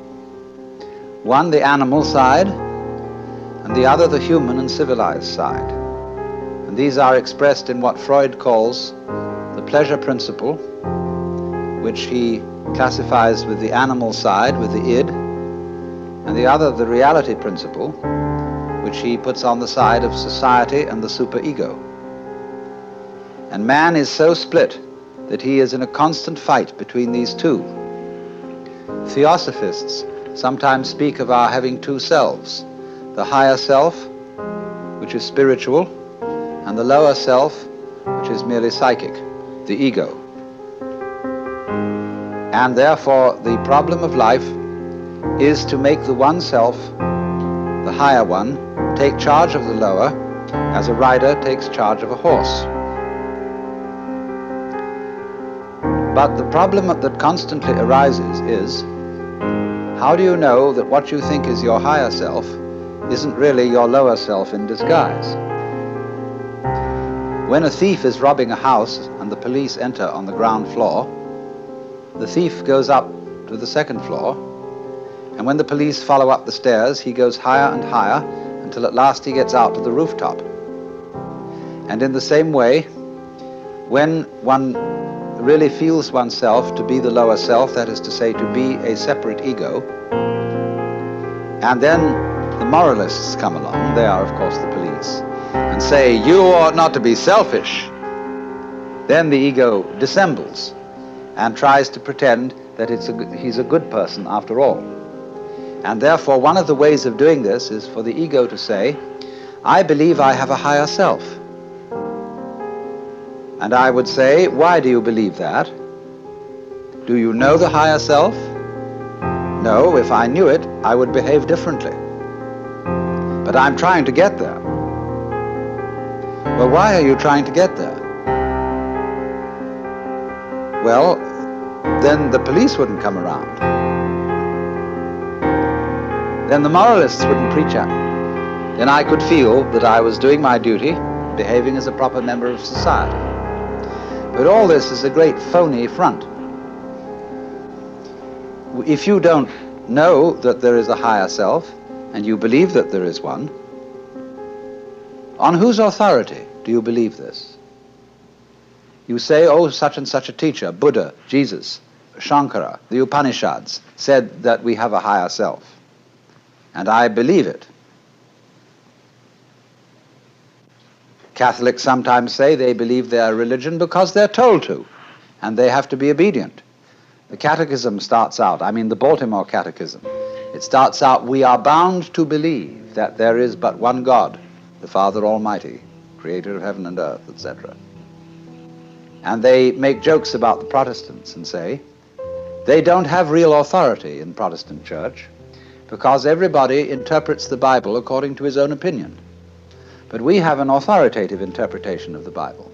One, the animal side, and the other, the human and civilized side. And these are expressed in what Freud calls the pleasure principle, which he classifies with the animal side, with the id, and the other, the reality principle, which he puts on the side of society and the superego. And man is so split that he is in a constant fight between these two. Theosophists sometimes speak of our having two selves, the higher self, which is spiritual, and the lower self, which is merely psychic, the ego. And therefore the problem of life is to make the one self, the higher one, take charge of the lower, as a rider takes charge of a horse. But the problem that constantly arises is, how do you know that what you think is your higher self isn't really your lower self in disguise? When a thief is robbing a house and the police enter on the ground floor, the thief goes up to the second floor, and when the police follow up the stairs, he goes higher and higher until at last he gets out to the rooftop. And in the same way, when one really feels oneself to be the lower self, that is to say, to be a separate ego, and then the moralists come along, they are of course the police, and say, you ought not to be selfish, then the ego dissembles and tries to pretend that he's a good person after all. And therefore one of the ways of doing this is for the ego to say, I believe I have a higher self. And I would say, why do you believe that? Do you know the higher self? No, if I knew it, I would behave differently. But I'm trying to get there. Well, why are you trying to get there? Well, then the police wouldn't come around. Then the moralists wouldn't preach at me. Then I could feel that I was doing my duty, behaving as a proper member of society. But all this is a great phony front. If you don't know that there is a higher self, and you believe that there is one, on whose authority do you believe this? You say, oh, such and such a teacher, Buddha, Jesus, Shankara, the Upanishads, said that we have a higher self. And I believe it. Catholics sometimes say they believe their religion because they're told to, and they have to be obedient. The Catechism starts out, the Baltimore Catechism, it starts out, we are bound to believe that there is but one God, the Father Almighty, creator of heaven and earth, etc. And they make jokes about the Protestants and say, they don't have real authority in Protestant church because everybody interprets the Bible according to his own opinion. But we have an authoritative interpretation of the Bible.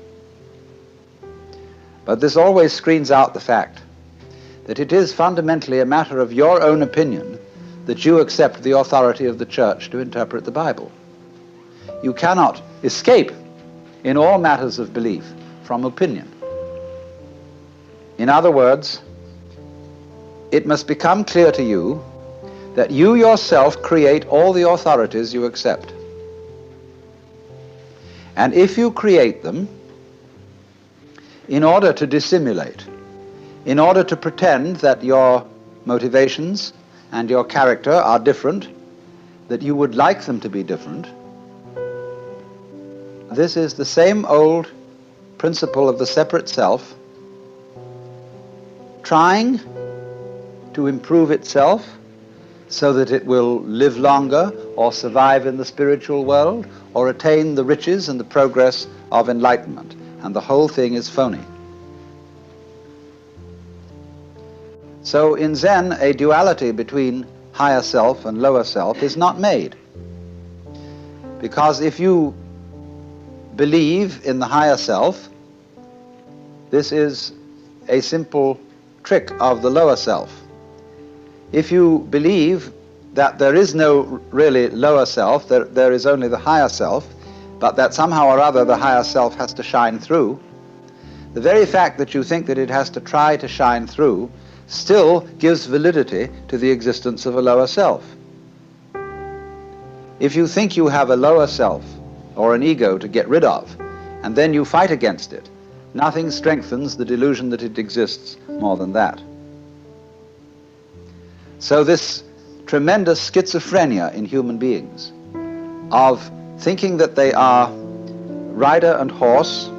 But this always screens out the fact that it is fundamentally a matter of your own opinion that you accept the authority of the church to interpret the Bible. You cannot escape in all matters of belief from opinion. In other words, it must become clear to you that you yourself create all the authorities you accept. And if you create them in order to dissimulate, in order to pretend that your motivations and your character are different, that you would like them to be different, this is the same old principle of the separate self trying to improve itself so that it will live longer or survive in the spiritual world or attain the riches and the progress of enlightenment. And the whole thing is phony. So in Zen, a duality between higher self and lower self is not made. Because if you believe in the higher self, this is a simple trick of the lower self. If you believe that there is no really lower self, there is only the higher self, but that somehow or other the higher self has to shine through, the very fact that you think that it has to try to shine through still gives validity to the existence of a lower self. If you think you have a lower self or an ego to get rid of, and then you fight against it, nothing strengthens the delusion that it exists more than that. So this tremendous schizophrenia in human beings of thinking that they are rider and horse,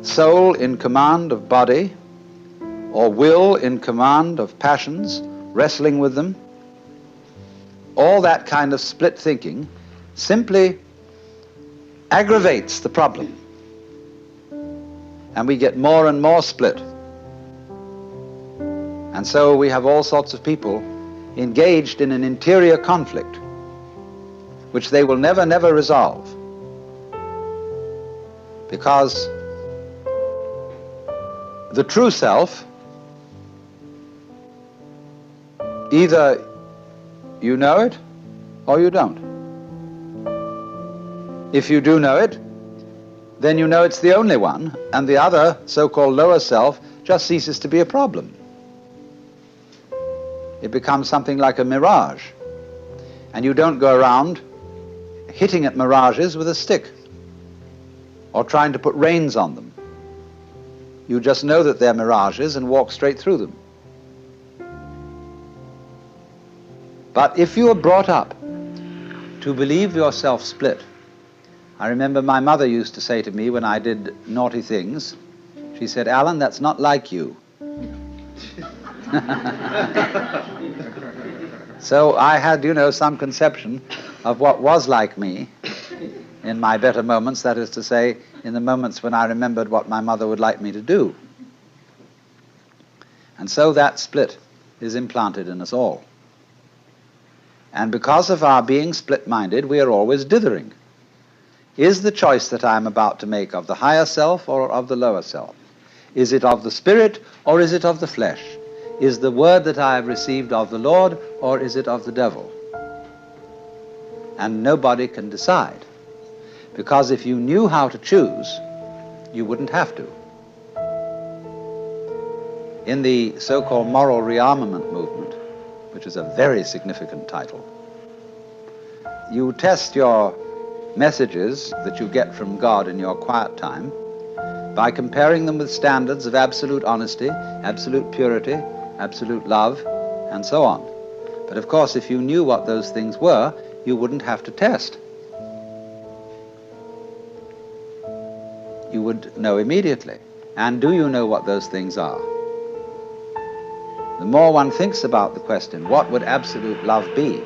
soul in command of body, or will in command of passions, wrestling with them, all that kind of split thinking simply aggravates the problem. And we get more and more split. And so we have all sorts of people engaged in an interior conflict which they will never resolve, because the true self, either you know it or you don't. If you do know it, then you know it's the only one, and the other so-called lower self just ceases to be a problem. It becomes something like a mirage, and you don't go around hitting at mirages with a stick or trying to put reins on them. You just know that they're mirages and walk straight through them. But if you are brought up to believe yourself split, I remember my mother used to say to me when I did naughty things, she said, "Alan, that's not like you." So I had, some conception of what was like me in my better moments, that is to say, in the moments when I remembered what my mother would like me to do. And so that split is implanted in us all. And because of our being split-minded, we are always dithering. Is the choice that I am about to make of the higher self or of the lower self? Is it of the spirit or is it of the flesh? Is the word that I have received of the Lord or is it of the devil? And nobody can decide. Because if you knew how to choose, you wouldn't have to. In the so-called moral rearmament movement, which is a very significant title, you test your messages that you get from God in your quiet time by comparing them with standards of absolute honesty, absolute purity, absolute love, and so on. But of course, if you knew what those things were, you wouldn't have to test. You would know immediately. And do you know what those things are? The more one thinks about the question, what would absolute love be?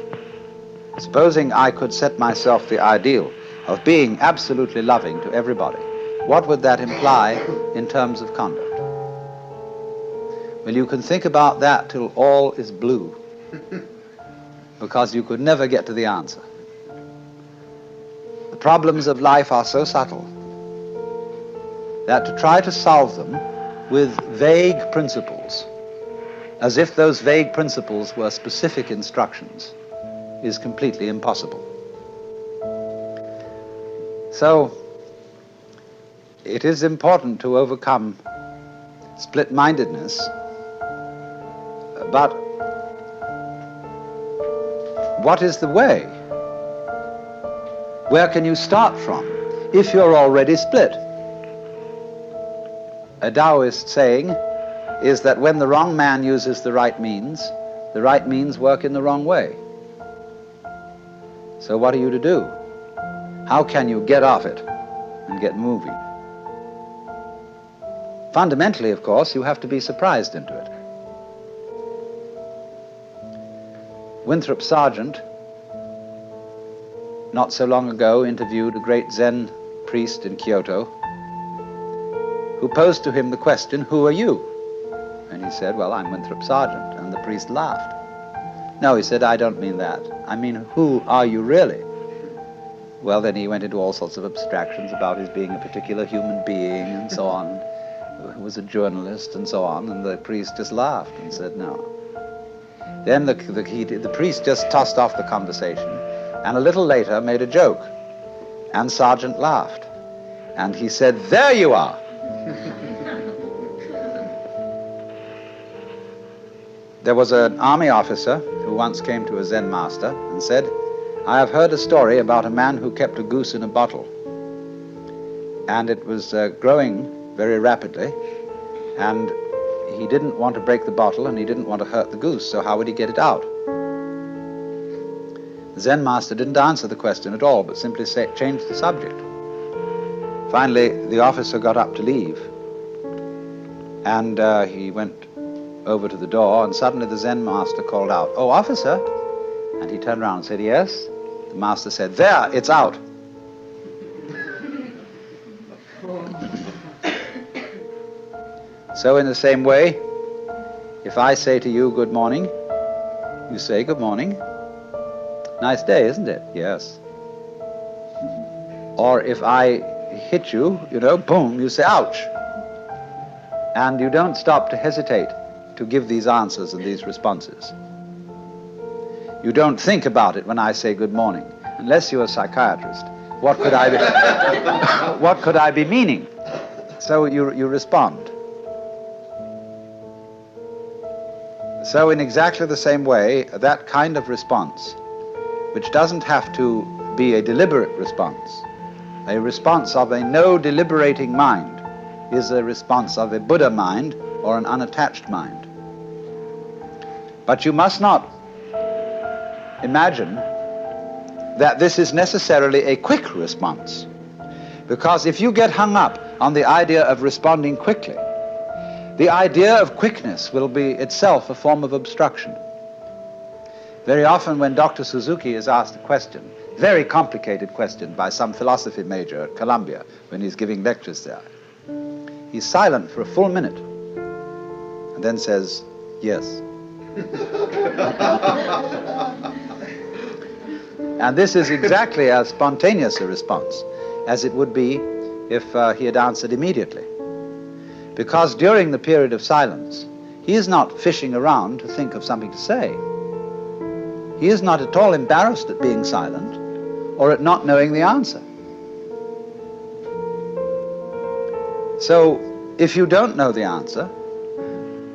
Supposing I could set myself the ideal of being absolutely loving to everybody, what would that imply in terms of conduct? Well, you can think about that till all is blue, because you could never get to the answer. The problems of life are so subtle that to try to solve them with vague principles, as if those vague principles were specific instructions, is completely impossible. So, it is important to overcome split-mindedness, but what is the way? Where can you start from if you're already split? A Taoist saying is that when the wrong man uses the right means work in the wrong way. So what are you to do? How can you get off it and get moving? Fundamentally, of course, you have to be surprised into it. Winthrop Sargent, not so long ago, interviewed a great Zen priest in Kyoto who posed to him the question, "Who are you?" And he said, "Well, I'm Winthrop Sargent." And the priest laughed. "No," he said, "I don't mean that. I mean, who are you really?" Well, then he went into all sorts of abstractions about his being a particular human being and so on, who was a journalist and so on, and the priest just laughed and said, "No." Then the priest just tossed off the conversation, and a little later made a joke, and Sargent laughed. And he said, "There you are." There was an army officer who once came to a Zen master and said, "I have heard a story about a man who kept a goose in a bottle, and it was growing very rapidly, and he didn't want to break the bottle and he didn't want to hurt the goose, so how would he get it out?" The Zen master didn't answer the question at all, but simply changed the subject. Finally, the officer got up to leave, and he went over to the door, and suddenly the Zen master called out, "Oh, officer!" And he turned around and said, "Yes?" The master said, "There, it's out." So in the same way, if I say to you, "Good morning," you say, "Good morning." Nice day, isn't it? Yes. Or if I hit you, boom, you say, "Ouch." And you don't stop to hesitate to give these answers and these responses. You don't think about it when I say good morning, unless you're a psychiatrist. What could I be, what could I be meaning? So you respond. So in exactly the same way, that kind of response, which doesn't have to be a deliberate response, a response of a no deliberating mind, is a response of a Buddha mind or an unattached mind. But you must not imagine that this is necessarily a quick response, because if you get hung up on the idea of responding quickly, the idea of quickness will be itself a form of obstruction. Very often when Dr. Suzuki is asked a question, very complicated question, by some philosophy major at Columbia when he's giving lectures there, he's silent for a full minute and then says, yes. And this is exactly as spontaneous a response as it would be if he had answered immediately. Because during the period of silence, he is not fishing around to think of something to say. He is not at all embarrassed at being silent or at not knowing the answer. So, if you don't know the answer,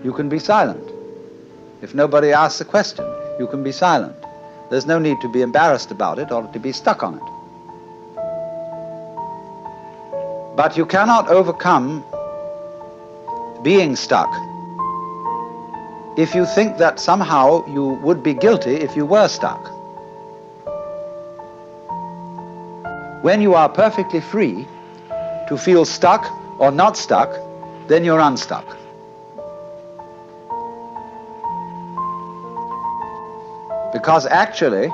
you can be silent. If nobody asks a question, you can be silent. There's no need to be embarrassed about it or to be stuck on it. But you cannot overcome being stuck if you think that somehow you would be guilty if you were stuck. When you are perfectly free to feel stuck or not stuck, then you're unstuck. Because actually,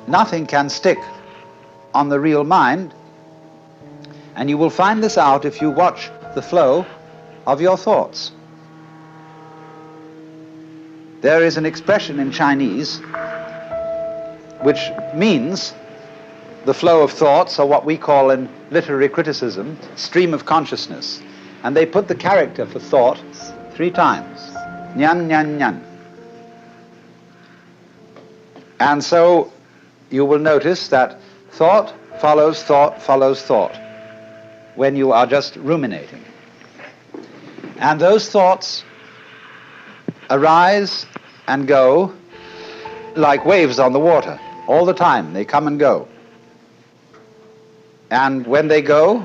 nothing can stick on the real mind, and you will find this out if you watch the flow of your thoughts. There is an expression in Chinese which means the flow of thoughts, or what we call in literary criticism, stream of consciousness. And they put the character for thought 3 times. Nyan, nyan, nyan. And so you will notice that thought follows thought follows thought when you are just ruminating. And those thoughts arise and go like waves on the water. All the time, they come and go. And when they go,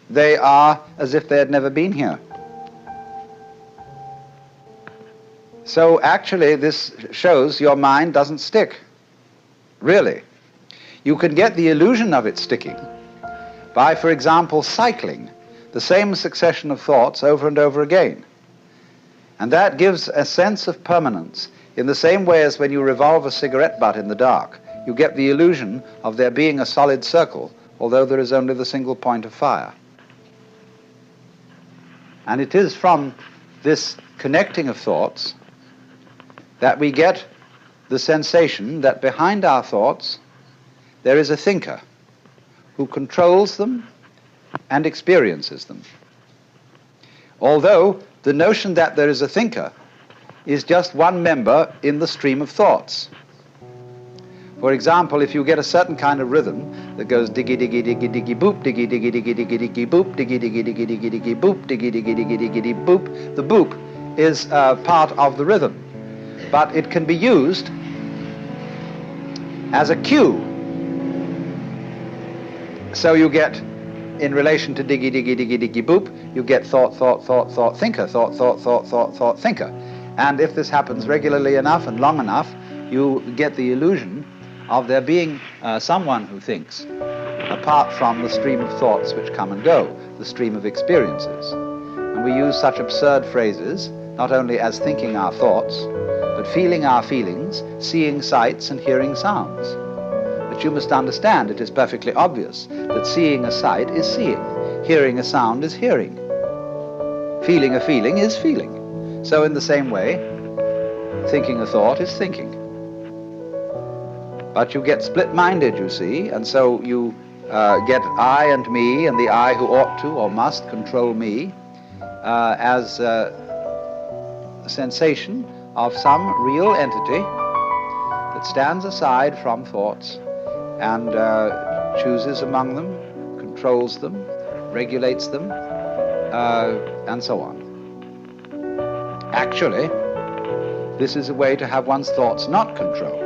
they are as if they had never been here. So actually, this shows your mind doesn't stick. Really. You can get the illusion of it sticking by, for example, cycling the same succession of thoughts over and over again. And that gives a sense of permanence in the same way as when you revolve a cigarette butt in the dark. You get the illusion of there being a solid circle, although there is only the single point of fire. And it is from this connecting of thoughts that we get the sensation that behind our thoughts there is a thinker who controls them and experiences them. Although the notion that there is a thinker is just one member in the stream of thoughts. For example, if you get a certain kind of rhythm that goes diggy diggy diggy diggy boop, diggy diggy diggy diggy diggy boop, diggy diggy diggy diggy diggy boop, diggy diggy diggy diggy diggy boop, the boop is part of the rhythm. But it can be used as a cue. So you get, in relation to diggy diggy diggy diggy boop, you get thought, thought, thought, thought, thinker, thought, thought, thought, thought, thought, thinker. And if this happens regularly enough and long enough, you get the illusion of there being someone who thinks, apart from the stream of thoughts which come and go, the stream of experiences. And we use such absurd phrases, not only as thinking our thoughts, but feeling our feelings, seeing sights and hearing sounds. But you must understand, it is perfectly obvious that seeing a sight is seeing, hearing a sound is hearing, feeling a feeling is feeling. So in the same way, thinking a thought is thinking. But you get split-minded, you see, and so you get I and me, and the I who ought to or must control me as a sensation of some real entity that stands aside from thoughts and chooses among them, controls them, regulates them, and so on. Actually, this is a way to have one's thoughts not controlled.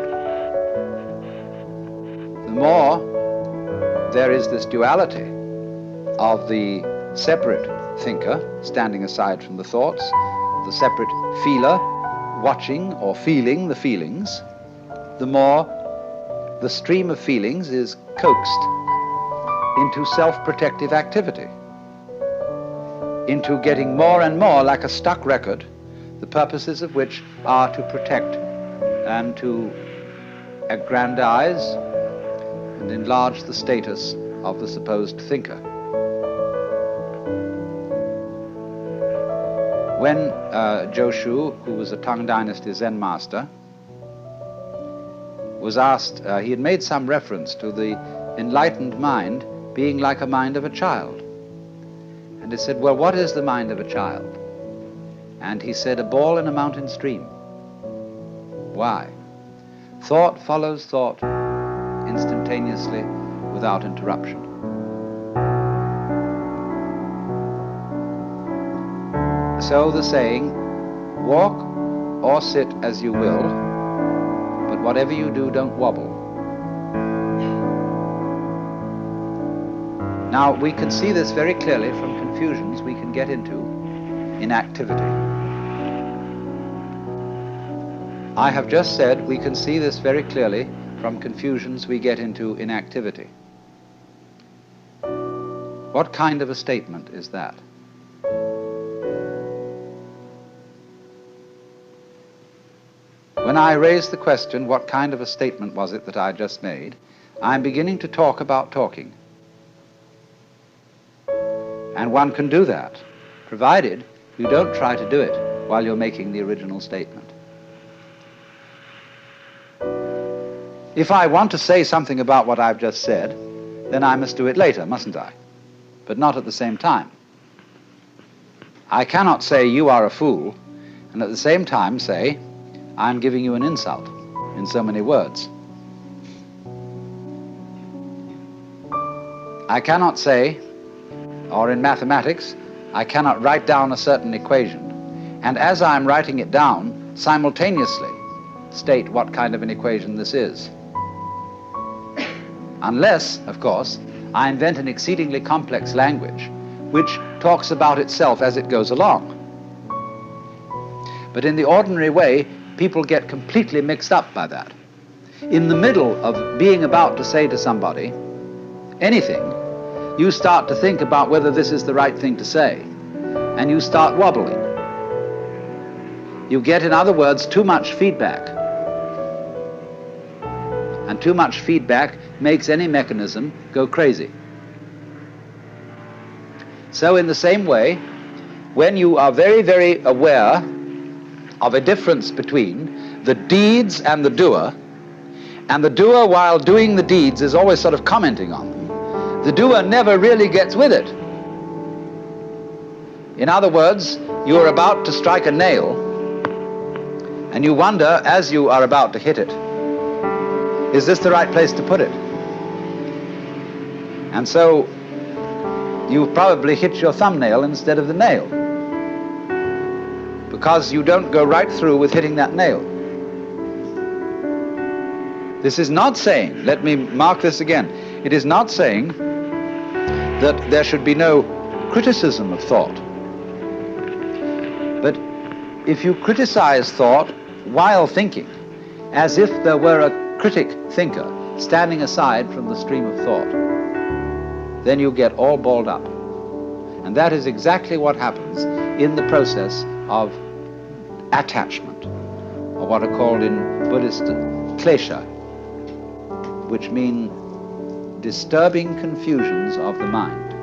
The more there is this duality of the separate thinker, standing aside from the thoughts, the separate feeler, watching or feeling the feelings, the more the stream of feelings is coaxed into self-protective activity, into getting more and more like a stuck record, the purposes of which are to protect and to aggrandize and enlarge the status of the supposed thinker. When Joshu, who was a Tang Dynasty Zen master, was asked, he had made some reference to the enlightened mind being like a mind of a child. And he said, well, what is the mind of a child? And he said, a ball in a mountain stream. Why? Thought follows thought instantaneously without interruption. So the saying, walk or sit as you will, but whatever you do, don't wobble. Now, we can see this very clearly from confusions we can get into in activity. I have just said we can see this very clearly from confusions we get into in activity. What kind of a statement is that? When I raise the question, what kind of a statement was it that I just made, I'm beginning to talk about talking. And one can do that, provided you don't try to do it while you're making the original statement. If I want to say something about what I've just said, then I must do it later, mustn't I? But not at the same time. I cannot say you are a fool, and at the same time say, I'm giving you an insult in so many words. I cannot say, or in mathematics, I cannot write down a certain equation, and as I'm writing it down, simultaneously state what kind of an equation this is. Unless, of course, I invent an exceedingly complex language which talks about itself as it goes along. But in the ordinary way, people get completely mixed up by that. In the middle of being about to say to somebody anything, you start to think about whether this is the right thing to say, and you start wobbling. You get, in other words, too much feedback. And too much feedback makes any mechanism go crazy. So in the same way, when you are very, very aware of a difference between the deeds and the doer while doing the deeds is always sort of commenting on them, the doer never really gets with it. In other words, you are about to strike a nail, and you wonder, as you are about to hit it, is this the right place to put it? And so you probably hit your thumbnail instead of the nail, because you don't go right through with hitting that nail. This is not saying, let me mark this again, it is not saying that there should be no criticism of thought. But if you criticize thought while thinking, as if there were a critic thinker standing aside from the stream of thought, then you get all balled up. And that is exactly what happens in the process of attachment, or what are called in Buddhist klesha, which mean disturbing confusions of the mind.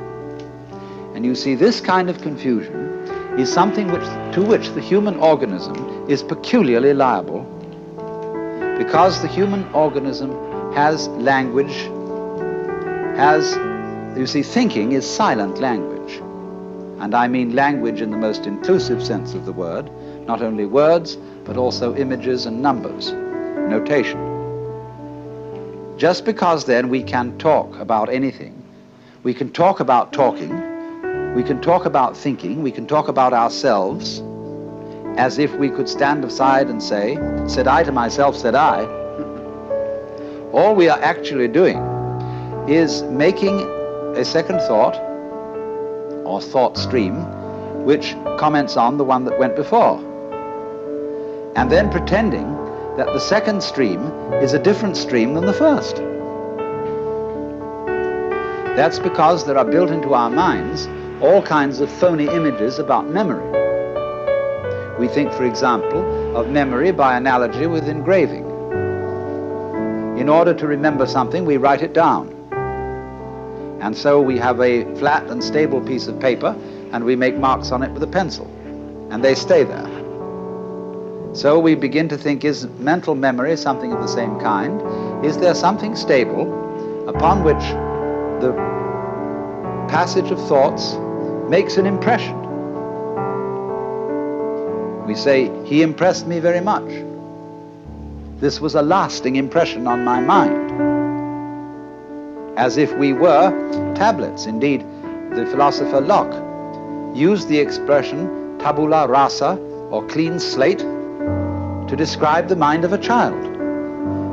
And you see, this kind of confusion is something to which the human organism is peculiarly liable, because the human organism has language, you see, thinking is silent language. And I mean language in the most inclusive sense of the word, not only words, but also images and numbers, notation. Just because then we can talk about anything, we can talk about talking, we can talk about thinking, we can talk about ourselves, as if we could stand aside and say, said I to myself, said I. All we are actually doing is making a second thought or thought stream which comments on the one that went before, and then pretending that the second stream is a different stream than the first. That's because there are built into our minds all kinds of phony images about memory. We think, for example, of memory by analogy with engraving. In order to remember something, we write it down. And so we have a flat and stable piece of paper, and we make marks on it with a pencil, and they stay there. So we begin to think, is mental memory something of the same kind? Is there something stable upon which the passage of thoughts makes an impression? We say, he impressed me very much. This was a lasting impression on my mind. As if we were tablets. Indeed, the philosopher Locke used the expression tabula rasa, or clean slate, to describe the mind of a child.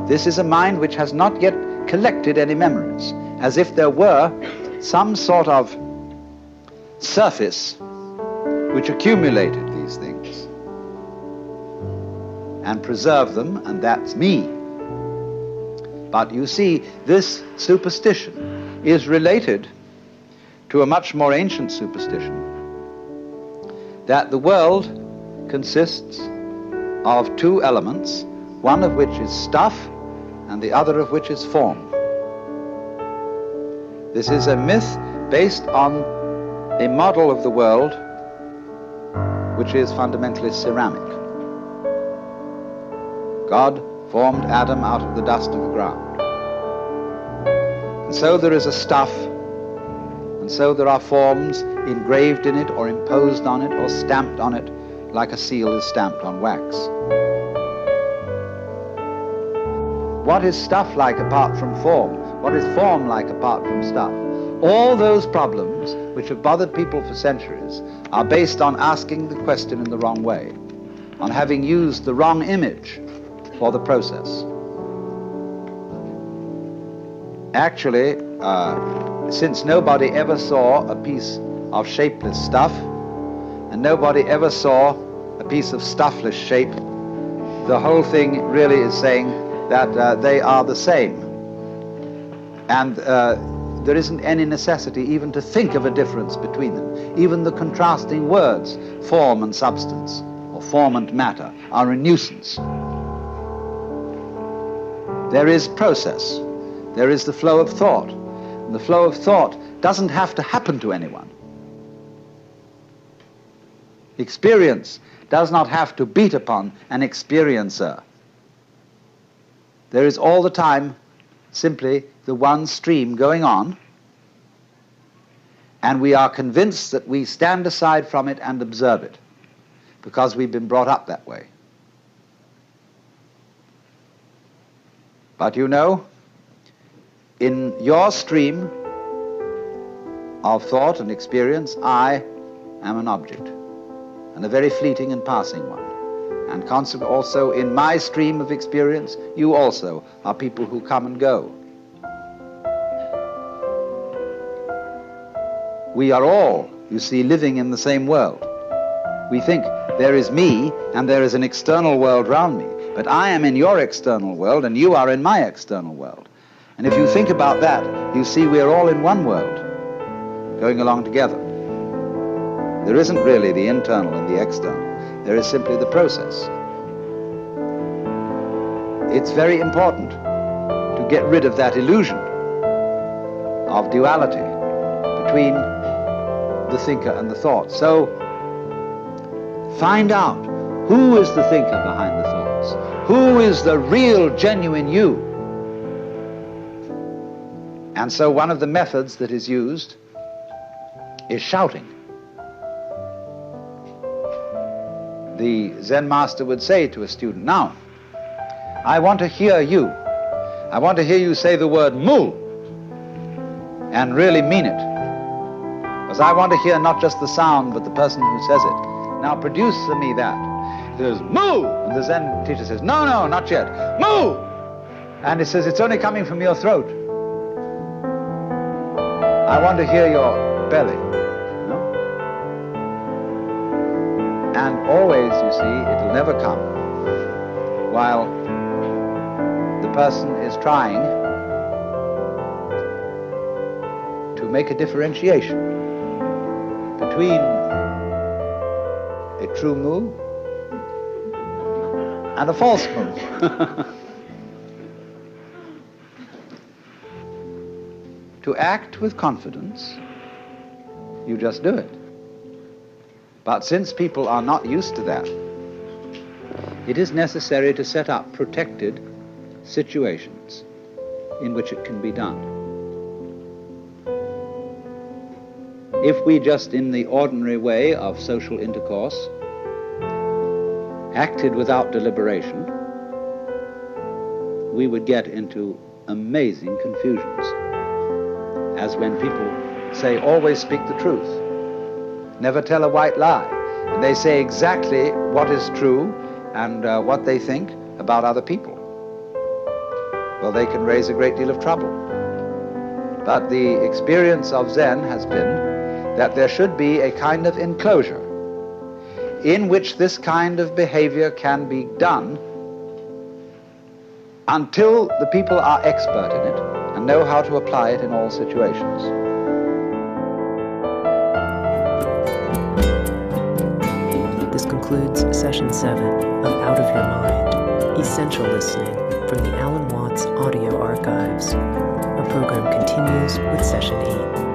This is a mind which has not yet collected any memories, as if there were some sort of surface which accumulated these things and preserved them, and that's me. But you see, this superstition is related to a much more ancient superstition, that the world consists of two elements, one of which is stuff and the other of which is form. This is a myth based on a model of the world which is fundamentally ceramic. God formed Adam out of the dust of the ground. And so there is a stuff, and so there are forms engraved in it or imposed on it or stamped on it like a seal is stamped on wax. What is stuff like apart from form? What is form like apart from stuff? All those problems which have bothered people for centuries are based on asking the question in the wrong way, on having used the wrong image for the process. Actually, since nobody ever saw a piece of shapeless stuff, and nobody ever saw a piece of stuffless shape, the whole thing really is saying that they are the same. And there isn't any necessity even to think of a difference between them. Even the contrasting words, form and substance, or form and matter, are a nuisance. There is process. There is the flow of thought. And the flow of thought doesn't have to happen to anyone. Experience does not have to beat upon an experiencer. There is all the time simply the one stream going on, and we are convinced that we stand aside from it and observe it because we've been brought up that way. But you know, in your stream of thought and experience, I am an object, and a very fleeting and passing one. And consequently also in my stream of experience, you also are people who come and go. We are all, you see, living in the same world. We think there is me and there is an external world round me, but I am in your external world and you are in my external world. And if you think about that, you see we are all in one world, going along together. There isn't really the internal and the external. There is simply the process. It's very important to get rid of that illusion of duality between the thinker and the thought. So find out who is the thinker behind the thoughts. Who is the real, genuine you? And so one of the methods that is used is shouting. The Zen master would say to a student, now, I want to hear you. I want to hear you say the word mu and really mean it. Because I want to hear not just the sound, but the person who says it. Now produce for me that. He says, mu! And the Zen teacher says, no, no, not yet. Mu! And he says, it's only coming from your throat. I want to hear your belly. No? always, you see, it'll never come while the person is trying to make a differentiation between a true move and a false move. To act with confidence, you just do it. But since people are not used to that, it is necessary to set up protected situations in which it can be done. If we just in the ordinary way of social intercourse acted without deliberation, we would get into amazing confusions. As when people say, always speak the truth, never tell a white lie. And they say exactly what is true and what they think about other people. Well, they can raise a great deal of trouble. But the experience of Zen has been that there should be a kind of enclosure in which this kind of behavior can be done until the people are expert in it and know how to apply it in all situations. This concludes Session 7 of Out of Your Mind, Essential Listening from the Alan Watts Audio Archives. Our program continues with Session 8.